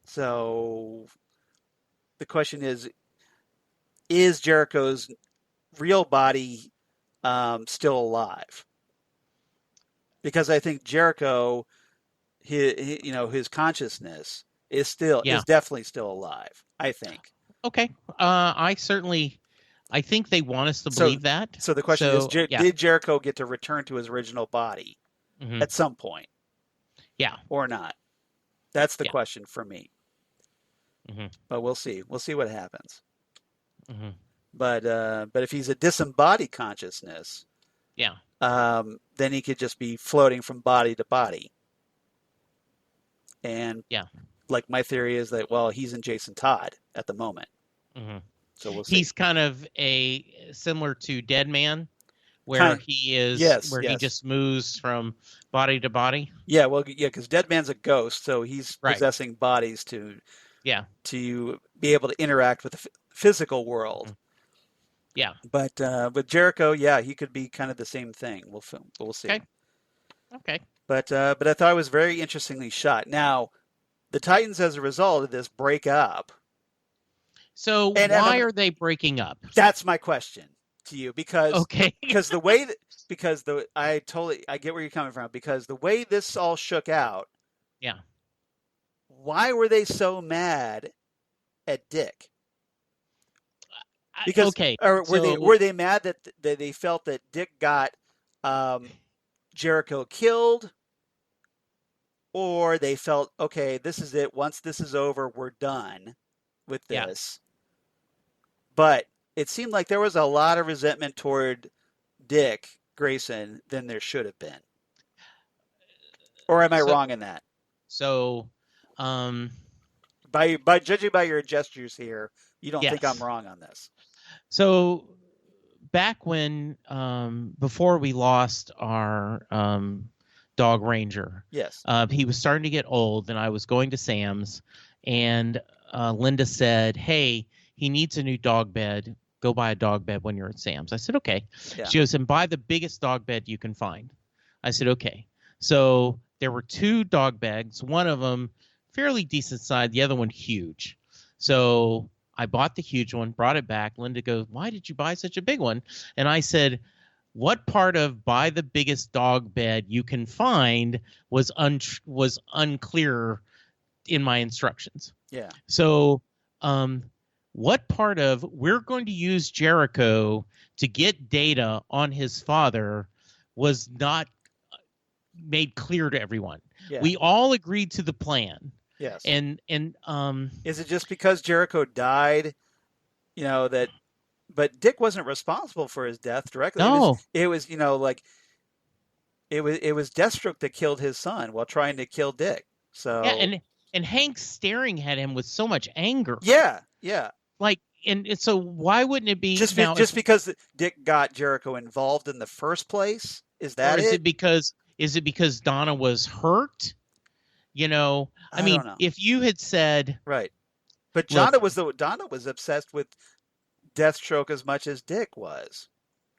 So the question is Jericho's real body still alive? Because I think Jericho, his consciousness is definitely still alive, I think. Okay. I think they want us to believe that. So the question is, did Jericho get to return to his original body at some point? Yeah. Or not? That's the question for me. Mm-hmm. But we'll see. We'll see what happens. Mm-hmm. But if he's a disembodied consciousness, then he could just be floating from body to body. And like my theory is that, well, he's in Jason Todd at the moment. Mm-hmm. So we'll see. He's kind of similar to Dead Man, where he is, he just moves from body to body. Yeah, well, because Dead Man's a ghost, so he's possessing bodies to be able to interact with the physical world. Mm-hmm. Yeah. But with Jericho, he could be kind of the same thing. We'll see. Okay. But I thought it was very interestingly shot. Now, the Titans, as a result of this, break up. So why are they breaking up? That's my question to you, because the way that I get where you're coming from, because the way this all shook out. Yeah. Why were they so mad at Dick? Because were they mad that they felt that Dick got Jericho killed, or they felt, okay, this is it. Once this is over, we're done with this. But it seemed like there was a lot of resentment toward Dick Grayson than there should have been. Or am I wrong in that? So, by judging by your gestures here, you don't think I'm wrong on this. So back when, before we lost our dog Ranger, he was starting to get old, and I was going to Sam's, and Linda said, hey, he needs a new dog bed. Go buy a dog bed when you're at Sam's. I said, okay. Yeah. She goes, and buy the biggest dog bed you can find. I said, okay. So there were two dog beds, one of them fairly decent size, the other one huge. So I bought the huge one, brought it back. Linda goes, why did you buy such a big one? And I said, what part of buy the biggest dog bed you can find was unclear in my instructions. Yeah. So what part of we're going to use Jericho to get data on his father was not made clear to everyone. Yeah. We all agreed to the plan. Yes. And is it just because Jericho died, but Dick wasn't responsible for his death directly. No. It was it was Deathstroke that killed his son while trying to kill Dick. So and Hank staring at him with so much anger. Yeah. Yeah. And so why wouldn't it be just because Dick got Jericho involved in the first place? Is that it? Is it because Donna was hurt? I mean, if you had said, right, But Look, Donna was obsessed with Deathstroke as much as Dick was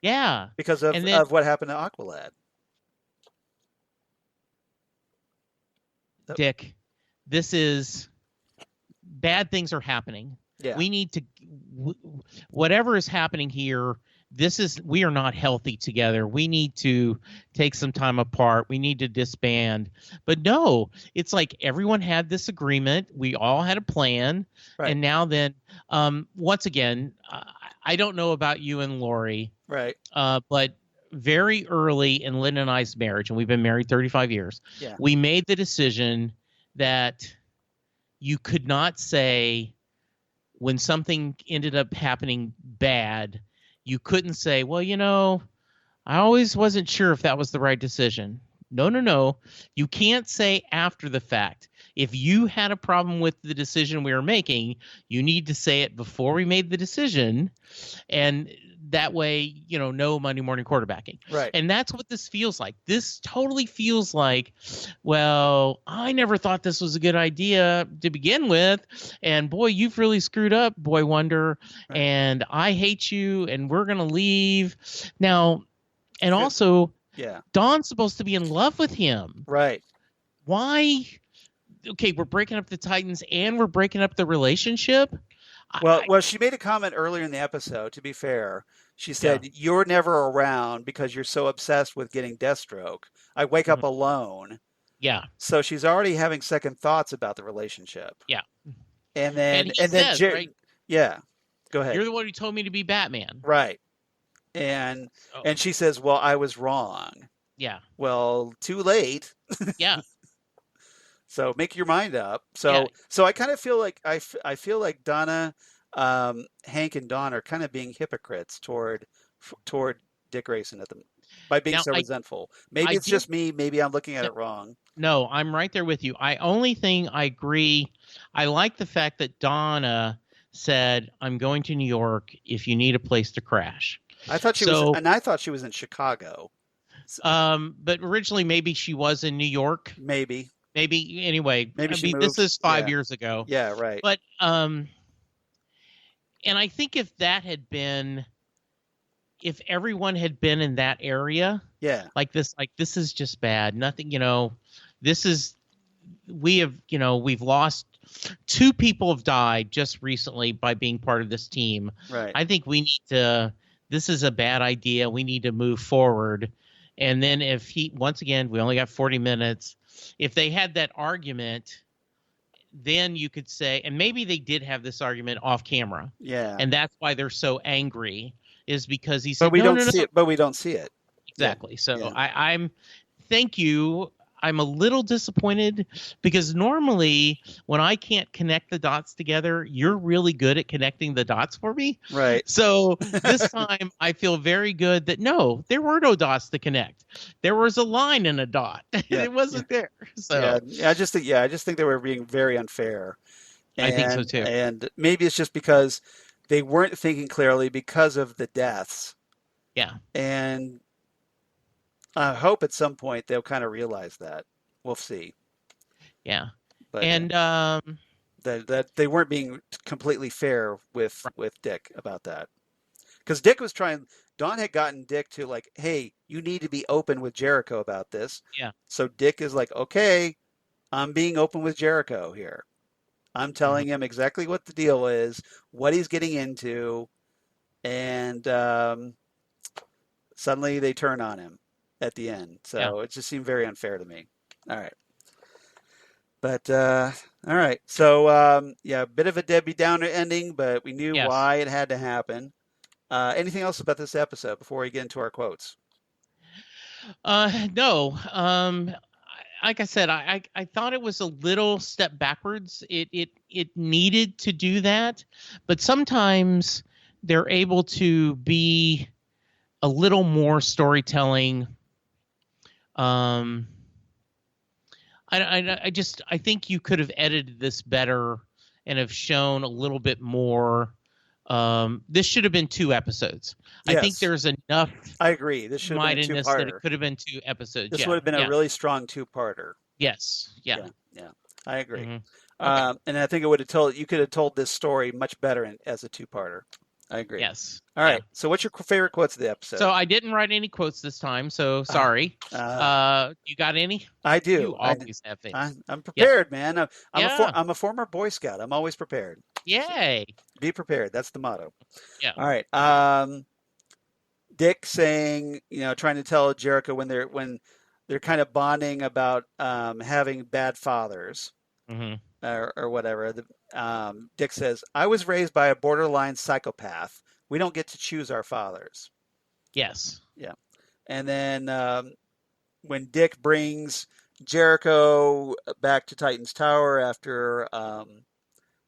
yeah. because And then of what happened to Aqualad. Oh, Dick, this is bad things are happening. yeah, We need to whatever is happening here, we are not healthy together. We need to take some time apart. We need to disband. But no, it's like everyone had this agreement. We all had a plan. right, And now then, once again, I don't know about you and Lori, right, but very early in Lynn and I's marriage, and we've been married 35 years, yeah, we made the decision that you could not say when something ended up happening bad, you couldn't say, well, I always wasn't sure if that was the right decision. No, no, no. You can't say after the fact. If you had a problem with the decision we were making, you need to say it before we made the decision. And that way, no Monday morning quarterbacking. right. And that's what this feels like. This totally feels like, well, I never thought this was a good idea to begin with. And boy, you've really screwed up, Boy Wonder. Right. And I hate you. And we're going to leave. Now, and also, yeah, Dawn's supposed to be in love with him. right. Why? Okay, we're breaking up the Titans and we're breaking up the relationship. Well, she made a comment earlier in the episode, to be fair. She said, you're never around because you're so obsessed with getting Deathstroke. I wake up alone. Yeah. So she's already having second thoughts about the relationship. Yeah. And then, he says, right? Yeah. Go ahead. You're the one who told me to be Batman. Right. And she says, well, I was wrong. Yeah. Well, too late. Yeah. So make your mind up. So I kind of feel like I feel like Donna, Hank, and Dawn are kind of being hypocrites toward Dick Grayson by being so resentful. Maybe it's just me. Maybe I'm looking at it wrong. No, I'm right there with you. Only thing I agree. I like the fact that Donna said, "I'm going to New York. If you need a place to crash." I thought she was, and I thought she was in Chicago. But originally maybe she was in New York. Maybe anyway. Maybe she moved. This is 5 years ago. Yeah, right. But and I think if everyone had been in that area, like this is just bad. Nothing, we've lost 2 people have died just recently by being part of this team. Right. I think this is a bad idea. We need to move forward. And then once again, we only got 40 minutes. If they had that argument, then you could say, and maybe they did have this argument off camera. Yeah. And that's why they're so angry, is because he said, but we don't see it. But we don't see it. Exactly. So thank you. I'm a little disappointed because normally when I can't connect the dots together, you're really good at connecting the dots for me. Right. So this time I feel very good that no, there were no dots to connect. There was a line and a dot. Yeah. It wasn't there. So I just think they were being very unfair. I think so too. And maybe it's just because they weren't thinking clearly because of the deaths. Yeah. And I hope at some point they'll kind of realize that. We'll see. Yeah. But, and that they weren't being completely fair with Dick about that. Because Dick was trying, Dawn had gotten Dick to like, hey, you need to be open with Jericho about this. Yeah. So Dick is like, okay, I'm being open with Jericho here. I'm telling him exactly what the deal is, what he's getting into, and suddenly they turn on him at the end. So it just seemed very unfair to me. All right. But, all right. So, a bit of a Debbie Downer ending, but we knew why it had to happen. Anything else about this episode before we get into our quotes? No. Like I said, I thought it was a little step backwards. It needed to do that, but sometimes they're able to be a little more storytelling. I think you could have edited this better and have shown a little bit more. This should have been 2 episodes. Yes. I think there's enough. I agree. This should have been a 2-parter. That it could have been 2 episodes. This would have been a really strong 2-parter. Yes. Yeah. Yeah. I agree. Hmm. Okay. And I think you could have told this story much better as a two-parter. I agree. Yes. All Yeah. right. So what's your favorite quotes of the So episode? I didn't write any quotes this time, so Uh, sorry. uh, You got any? I You do. always have things. I'm Yeah. prepared, man. Yeah. I'm a former Boy Scout. I'm always prepared. So Yay. be prepared. That's the motto. Yeah. All right. Dick saying, trying to tell Jericho when they're kind of bonding about having bad fathers Hmm. or whatever. Dick says, "I was raised by a borderline psychopath. We don't get to choose our fathers." Yes. Yeah. And then when Dick brings Jericho back to Titan's Tower after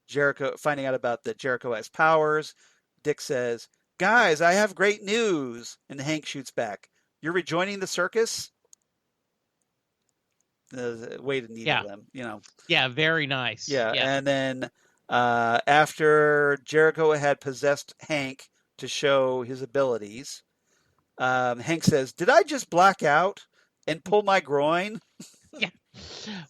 Jericho finding out about that Jericho has powers, Dick says, "Guys, I have great news." And Hank shoots back, "You're rejoining the circus?" Way to needle Yeah. them. Yeah. Very nice. Yeah. Yeah. And then after Jericho had possessed Hank to show his abilities, Hank says, "Did I just black out and pull my groin?" Yeah.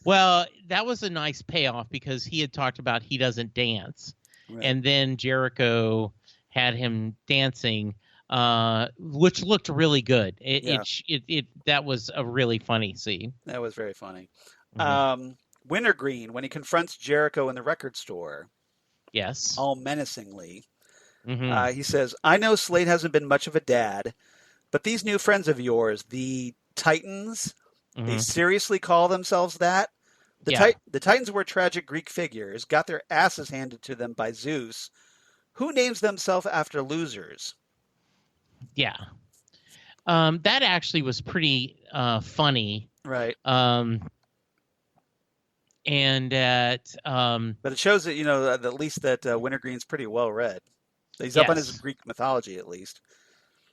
Well, that was a nice payoff because he had talked about he doesn't dance. Right. And then Jericho had him dancing, which looked really good. That was a really funny scene. That was very funny. Hmm. Wintergreen, when he confronts Jericho in the record store, Yes. all menacingly, Hmm. he says, "I know Slade hasn't been much of a dad, but these new friends of yours, the Titans, they Hmm. seriously call themselves that? Yeah. The Titans were tragic Greek figures, got their asses handed to them by Zeus. Who names themselves after losers?" Yeah. That actually was pretty funny. Right. And But it shows that, at least that Wintergreen's pretty well read. He's up on his yes. Greek mythology, at least.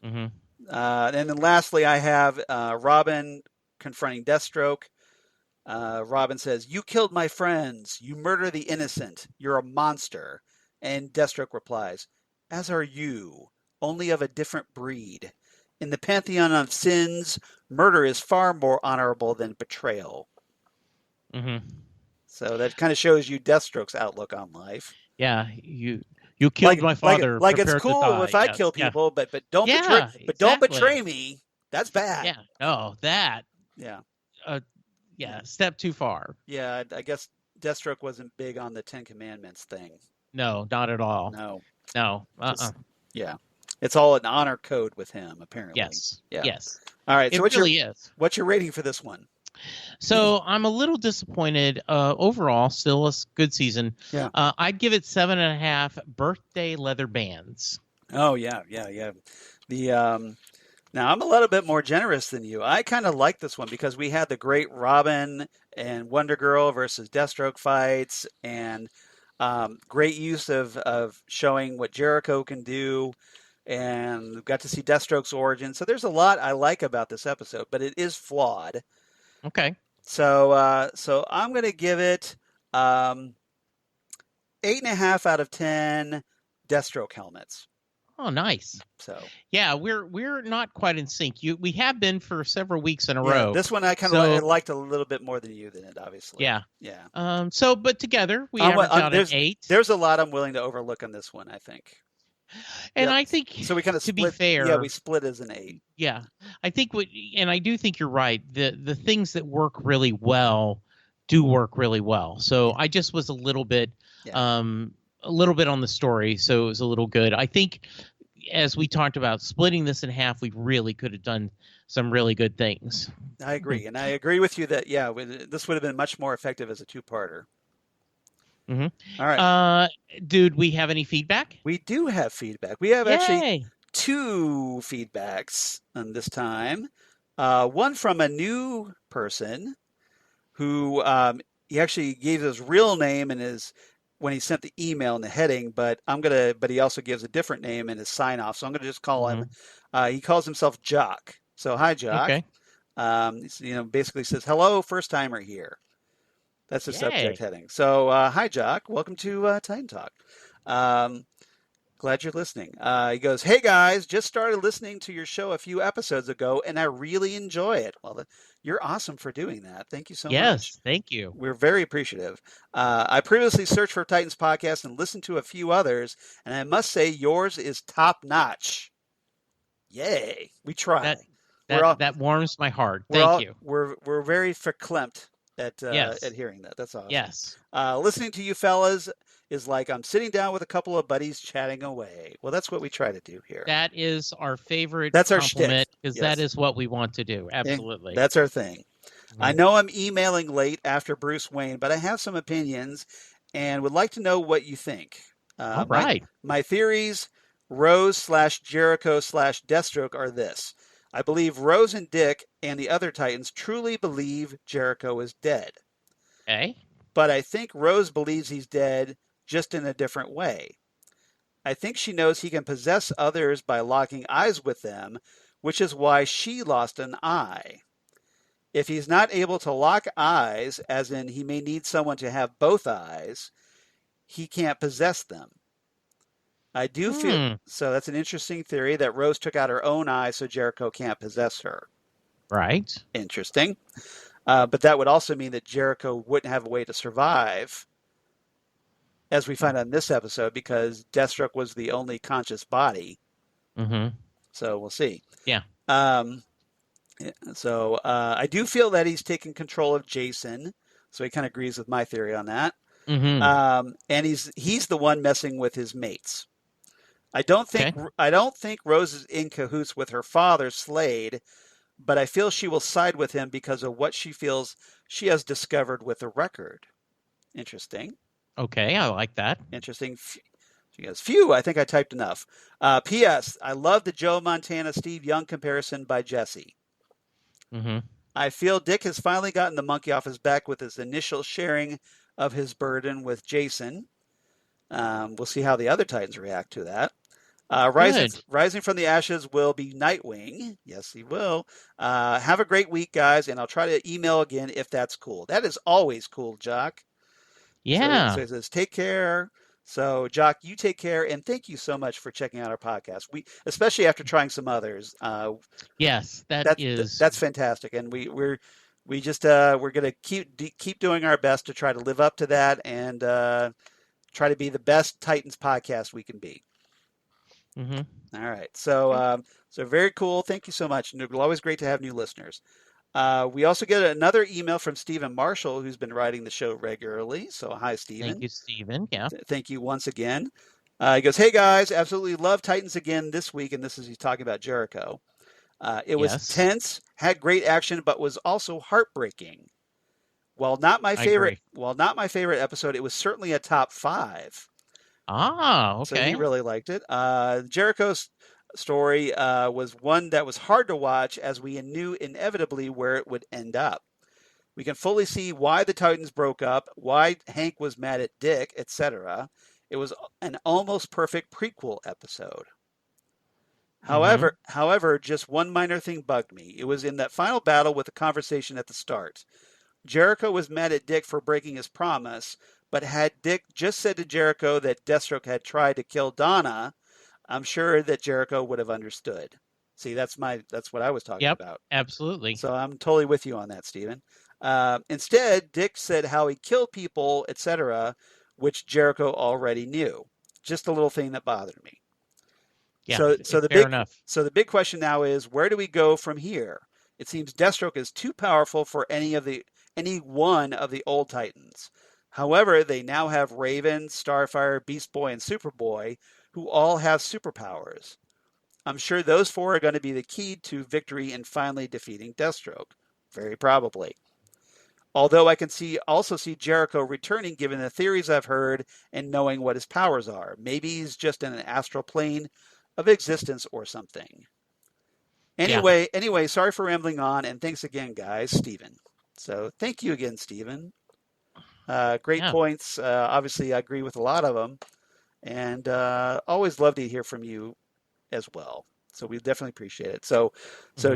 Hmm. And then lastly, I have Robin confronting Deathstroke. Robin says, "You killed my friends. You murder the innocent. You're a monster." And Deathstroke replies, "As are you, only of a different breed. In the pantheon of sins, murder is far more honorable than betrayal." Hmm. So that kind of shows you Deathstroke's outlook on life. Yeah. You killed my father. Like it's Prepare to cool die. if I Yes. kill Yeah. people, but Yeah. don't Exactly. betray me. That's bad. Yeah. No, that. Yeah. Yeah. Step too far. Yeah, I guess Deathstroke wasn't big on the Ten Commandments thing. No, not at all. No. No. Just yeah. It's all an honor code with him, apparently. Yes. Yeah. Yes. All right. So It really is. what's your rating for this one? So I'm a little disappointed. Overall, still a good season. Yeah. I'd give it 7.5 birthday leather bands. Oh yeah. The now I'm a little bit more generous than you. I kind of like this one because we had the great Robin and Wonder Girl versus Deathstroke fights and great use of showing what Jericho can do, and got to see Deathstroke's origin. So there's a lot I like about this episode, but it is flawed. Okay. So I'm going to give it 8.5 out of 10 Deathstroke helmets. Oh, nice. So yeah, we're not quite in sync. We have been for several weeks in a yeah, row. this one I kind of liked a little bit more than you did, it obviously. Yeah. Yeah. So, but together we average out an 8. There's a lot I'm willing to overlook on this one, I think. And I think so we kind of to be fair, yeah, we split as an 8. Yeah, I think and I do think you're right. The things that work really well do work really well. So I just was a little bit on the story, so it was a little good. I think as we talked about splitting this in half, we really could have done some really good things. I agree, and I agree with you that this would have been much more effective as a two-parter. Mm-hmm. All right, dude, we have any feedback? We do have feedback. We have actually 2 feedbacks on this time. One from a new person who he actually gave his real name and when he sent the email in the heading, but he also gives a different name in his sign off. So I'm gonna just call him. He calls himself Jock. So hi, Jock. Okay. Basically says hello, first timer here. That's the subject heading. So hi, Jock. Welcome to Titan Talk. Glad you're listening. He goes, "Hey guys, just started listening to your show a few episodes ago, and I really enjoy it." Well, you're awesome for doing that. Thank you so much. Yes, thank you. We're very appreciative. I previously searched for Titans podcast and listened to a few others, and I must say yours is top notch. Yay! We try. That We're all that warms my heart. Thank you. we're very verklempt at Yes. hearing that. That's awesome. Yes. Listening to you fellas is like I'm sitting down with a couple of buddies chatting away. Well, that's what we try to do here. That is our favorite That's our compliment because yes. that is what we want to do. Absolutely. That's our thing. I know I'm emailing late after Bruce Wayne, but I have some opinions and would like to know what you think. All right. My theories, Rose/Jericho/Deathstroke, are this. I believe Rose and Dick and the other Titans truly believe Jericho is dead. Okay. But I think Rose believes he's dead just in a different way. I think she knows he can possess others by locking eyes with them, which is why she lost an eye. If he's not able to lock eyes, as in he may need someone to have both eyes, he can't possess them. I do feel so. That's an interesting theory that Rose took out her own eye so Jericho can't possess her. Right. Interesting. But that would also mean that Jericho wouldn't have a way to survive, as we find out in this episode, because Deathstroke was the only conscious body. Mm-hmm. So we'll see. Yeah. So I do feel that he's taken control of Jason. So he kind of agrees with my theory on that. Mm-hmm. And he's the one messing with his mates. I don't think Rose is in cahoots with her father, Slade, but I feel she will side with him because of what she feels she has discovered with the record. Interesting. Okay, I like that. Interesting. She goes, phew, I think I typed enough. P.S. I love the Joe Montana Steve Young comparison by Jesse. Mm-hmm. I feel Dick has finally gotten the monkey off his back with his initial sharing of his burden with Jason. We'll see how the other Titans react to that. Rising from the ashes will be Nightwing. Yes, he will. Have a great week, guys, and I'll try to email again if that's cool. That is always cool, Jock. Yeah. So he says, take care. So, Jock, you take care, and thank you so much for checking out our podcast. Especially after trying some others. Yes, that's fantastic, and we're gonna keep doing our best to try to live up to that and try to be the best Titans podcast we can be. Mm-hmm. All right, so very cool. Thank you so much. It's always great to have new listeners. We also get another email from Stephen Marshall, who's been writing the show regularly. So hi, Stephen. Thank you, Stephen. Yeah. Thank you once again. He goes, hey guys, absolutely love Titans again this week, and he's talking about Jericho. It was tense, had great action, but was also heartbreaking. While not my favorite episode, it was certainly a top 5. Ah, okay. So he really liked it. Jericho's story was one that was hard to watch, as we knew inevitably where it would end up. We can fully see why the Titans broke up, why Hank was mad at Dick, etc. It was an almost perfect prequel episode. However, just one minor thing bugged me. It was in that final battle with the conversation at the start. Jericho was mad at Dick for breaking his promise, but had Dick just said to Jericho that Deathstroke had tried to kill Donna, I'm sure that Jericho would have understood. See, that's what I was talking about. Absolutely. So I'm totally with you on that, Stephen. Instead, Dick said how he killed people, etc., which Jericho already knew. Just a little thing that bothered me. Yeah, fair enough. So the big question now is, where do we go from here? It seems Deathstroke is too powerful for any one of the old Titans. However, they now have Raven, Starfire, Beast Boy, and Superboy, who all have superpowers. I'm sure those 4 are going to be the key to victory in finally defeating Deathstroke. Very probably. Although I can also see Jericho returning, given the theories I've heard and knowing what his powers are. Maybe he's just in an astral plane of existence or something. Anyway, sorry for rambling on, and thanks again, guys. Stephen. So thank you again, Stephen. Great points. Obviously, I agree with a lot of them, and always love to hear from you as well. So we definitely appreciate it. So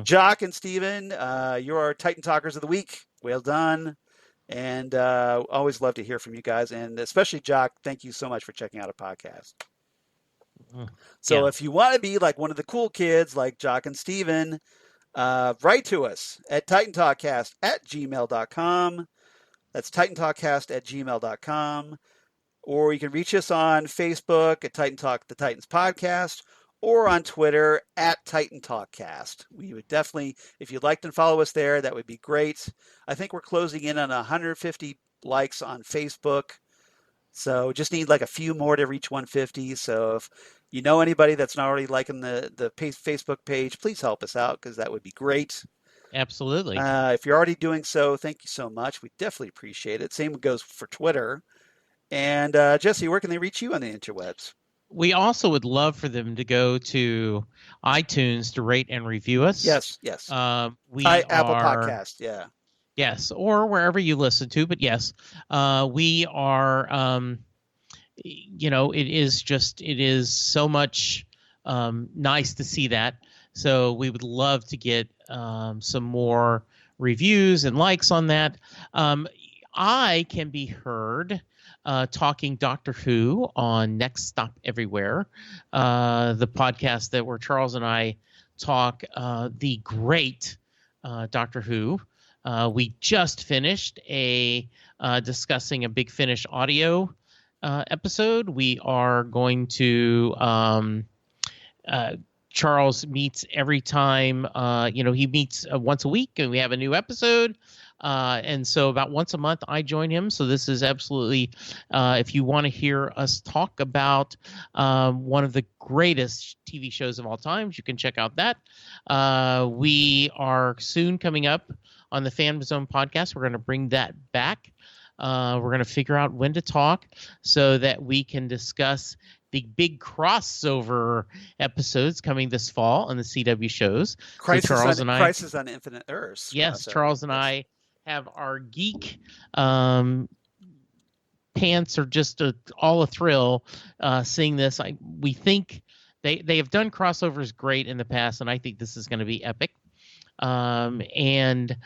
Jock and Stephen, you're our Titan Talkers of the Week. Well done. And always love to hear from you guys. And especially Jock, thank you so much for checking out our podcast. Mm. So Yeah, if you want to be like one of the cool kids like Jock and Steven, write to us at titantalkcast@gmail.com. That's titantalkcast@gmail.com. Or you can reach us on Facebook at Titan Talk, the Titans Podcast, or on Twitter at Titan Talkcast. We would definitely, if you'd like to follow us there, that would be great. I think we're closing in on 150 likes on Facebook. So just need like a few more to reach 150. So if you know anybody that's not already liking the Facebook page, please help us out because that would be great. absolutely. If you're already doing so, thank you so much. We definitely appreciate it. Same goes for Twitter. And Jesse, where can they reach you on the interwebs? We also would love for them to go to iTunes to rate and review us. Yes, yes. We Apple are, Podcast, yeah. yes, or wherever you listen to, but yes, we are, it is so much nice to see that. So we would love to get some more reviews and likes on that. I can be heard talking Doctor Who on Next Stop Everywhere, the podcast where Charles and I talk the great Doctor Who. We just finished discussing a Big Finish audio episode. We are going to Charles meets every time. He meets once a week, and we have a new episode. And so about once a month, I join him. So this is absolutely, if you want to hear us talk about one of the greatest TV shows of all times, you can check out that. We are soon coming up on the Fan Zone podcast. We're going to bring that back. We're going to figure out when to talk so that we can discuss the big crossover episodes coming this fall on the CW shows. Crisis on Infinite Earths. Yes, Crossover. Charles and Yes. I have our geek pants are just all a thrill seeing this. We think they have done crossovers great in the past, and I think this is going to be epic. And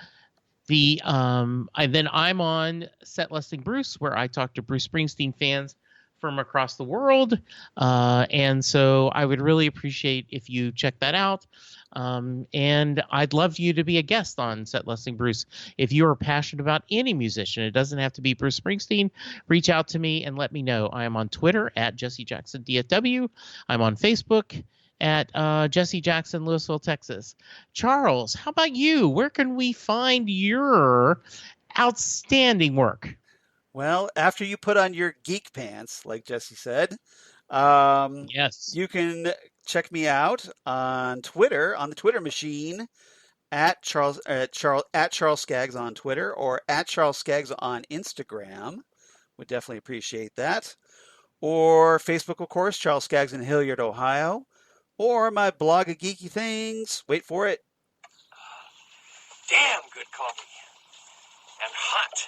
then I'm on Set Listing Bruce, where I talk to Bruce Springsteen fans from across the world. And so I would really appreciate if you check that out. And I'd love you to be a guest on Set Listing Bruce. If you are passionate about any musician, it doesn't have to be Bruce Springsteen, reach out to me and let me know. I am on Twitter at Jesse Jackson DFW. I'm on Facebook at Jesse Jackson, Louisville, Texas. Charles, how about you? Where can we find your outstanding work? Well, after you put on your geek pants, like Jesse said, Yes, you can check me out on Twitter, on the Twitter machine, at Charles Skaggs on Twitter, or at Charles Skaggs on Instagram. Would definitely appreciate that. Or Facebook, of course, Charles Skaggs in Hilliard, Ohio. Or my blog of geeky things. Wait for it. Damn good coffee. And hot.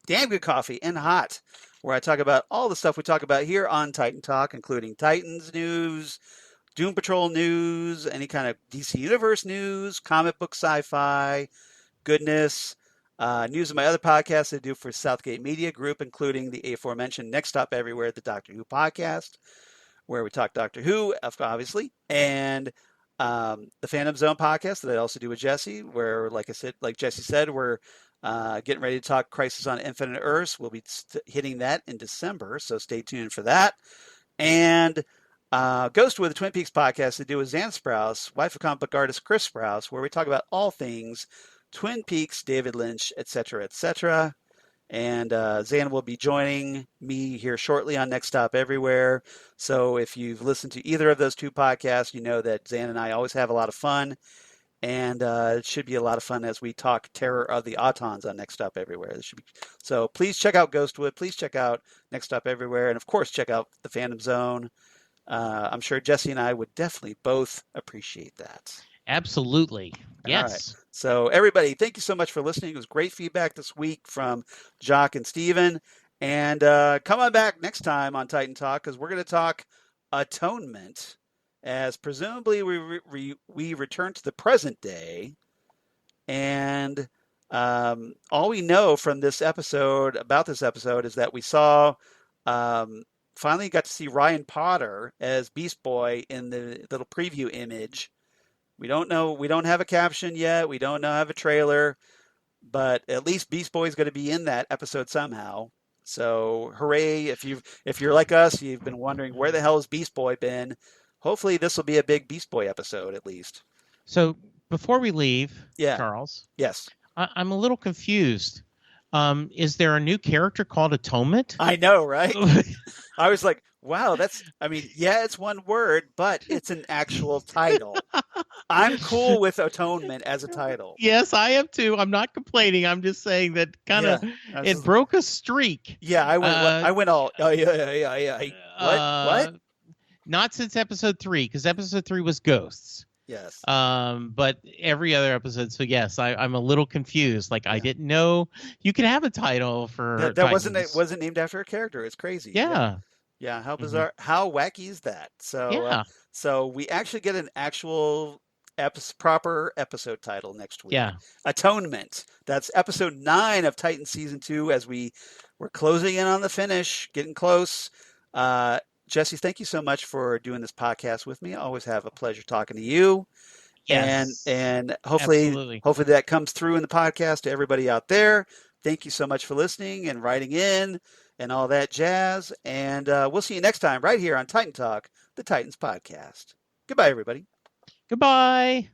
Damn good coffee and hot, where I talk about all the stuff we talk about here on Titan Talk, including Titans news, Doom Patrol news, any kind of DC Universe news, comic book sci-fi, goodness, news of my other podcasts I do for Southgate Media Group, including the aforementioned Next Stop Everywhere, the Doctor Who podcast, where we talk Doctor Who, obviously, and the Phantom Zone podcast that I also do with Jesse, where, like Jesse said, we're getting ready to talk Crisis on Infinite Earths. We'll be hitting that in December, so stay tuned for that. And Ghostwood, the Twin Peaks podcast to do with Zan Sprouse, wife of comic book artist Chris Sprouse, where we talk about all things Twin Peaks, David Lynch, etc., etc. And Zan will be joining me here shortly on Next Stop Everywhere. So if you've listened to either of those two podcasts, you know that Zan and I always have a lot of fun. And it should be a lot of fun as we talk Terror of the Autons on Next Stop Everywhere. So please check out Ghostwood. Please check out Next Stop Everywhere. And, of course, check out the Phantom Zone. I'm sure Jesse and I would definitely both appreciate that. absolutely. Yes. All right. So, everybody, thank you so much for listening. It was great feedback this week from Jock and Steven. And come on back next time on Titan Talk, because we're going to talk atonement, as presumably we return to the present day. And all we know from this episode, about this episode, is that we saw finally got to see Ryan Potter as Beast Boy in the little preview image. We don't know. We don't have a caption yet. We don't have a trailer, but at least Beast Boy is going to be in that episode somehow. So hooray! If you're like us, you've been wondering where the hell has Beast Boy been. Hopefully, this will be a big Beast Boy episode at least. So before we leave, Yeah. Charles, Yes. I'm a little confused. Is there a new character called Atonement? I know, right? I was like, wow, yeah, it's one word, but it's an actual title. I'm cool with Atonement as a title. Yes, I am too. I'm not complaining. I'm just saying that it broke a streak. Yeah, I went all, oh, yeah. What? Not since episode 3, because episode 3 was Ghosts. Yes. But every other episode. So yes, I'm a little confused. Like, I didn't know you could have a title for that wasn't named after a character. It's crazy. Yeah. Yeah. How bizarre. How wacky is that? So yeah. So we actually get an actual proper episode title next week. Yeah. Atonement. That's episode 9 of Titan season 2. As we're closing in on the finish, getting close. Jesse, thank you so much for doing this podcast with me. I always have a pleasure talking to you. Yes. And hopefully that comes through in the podcast to everybody out there. Thank you so much for listening and writing in and all that jazz. And we'll see you next time right here on Titan Talk, the Titans podcast. Goodbye, everybody. Goodbye.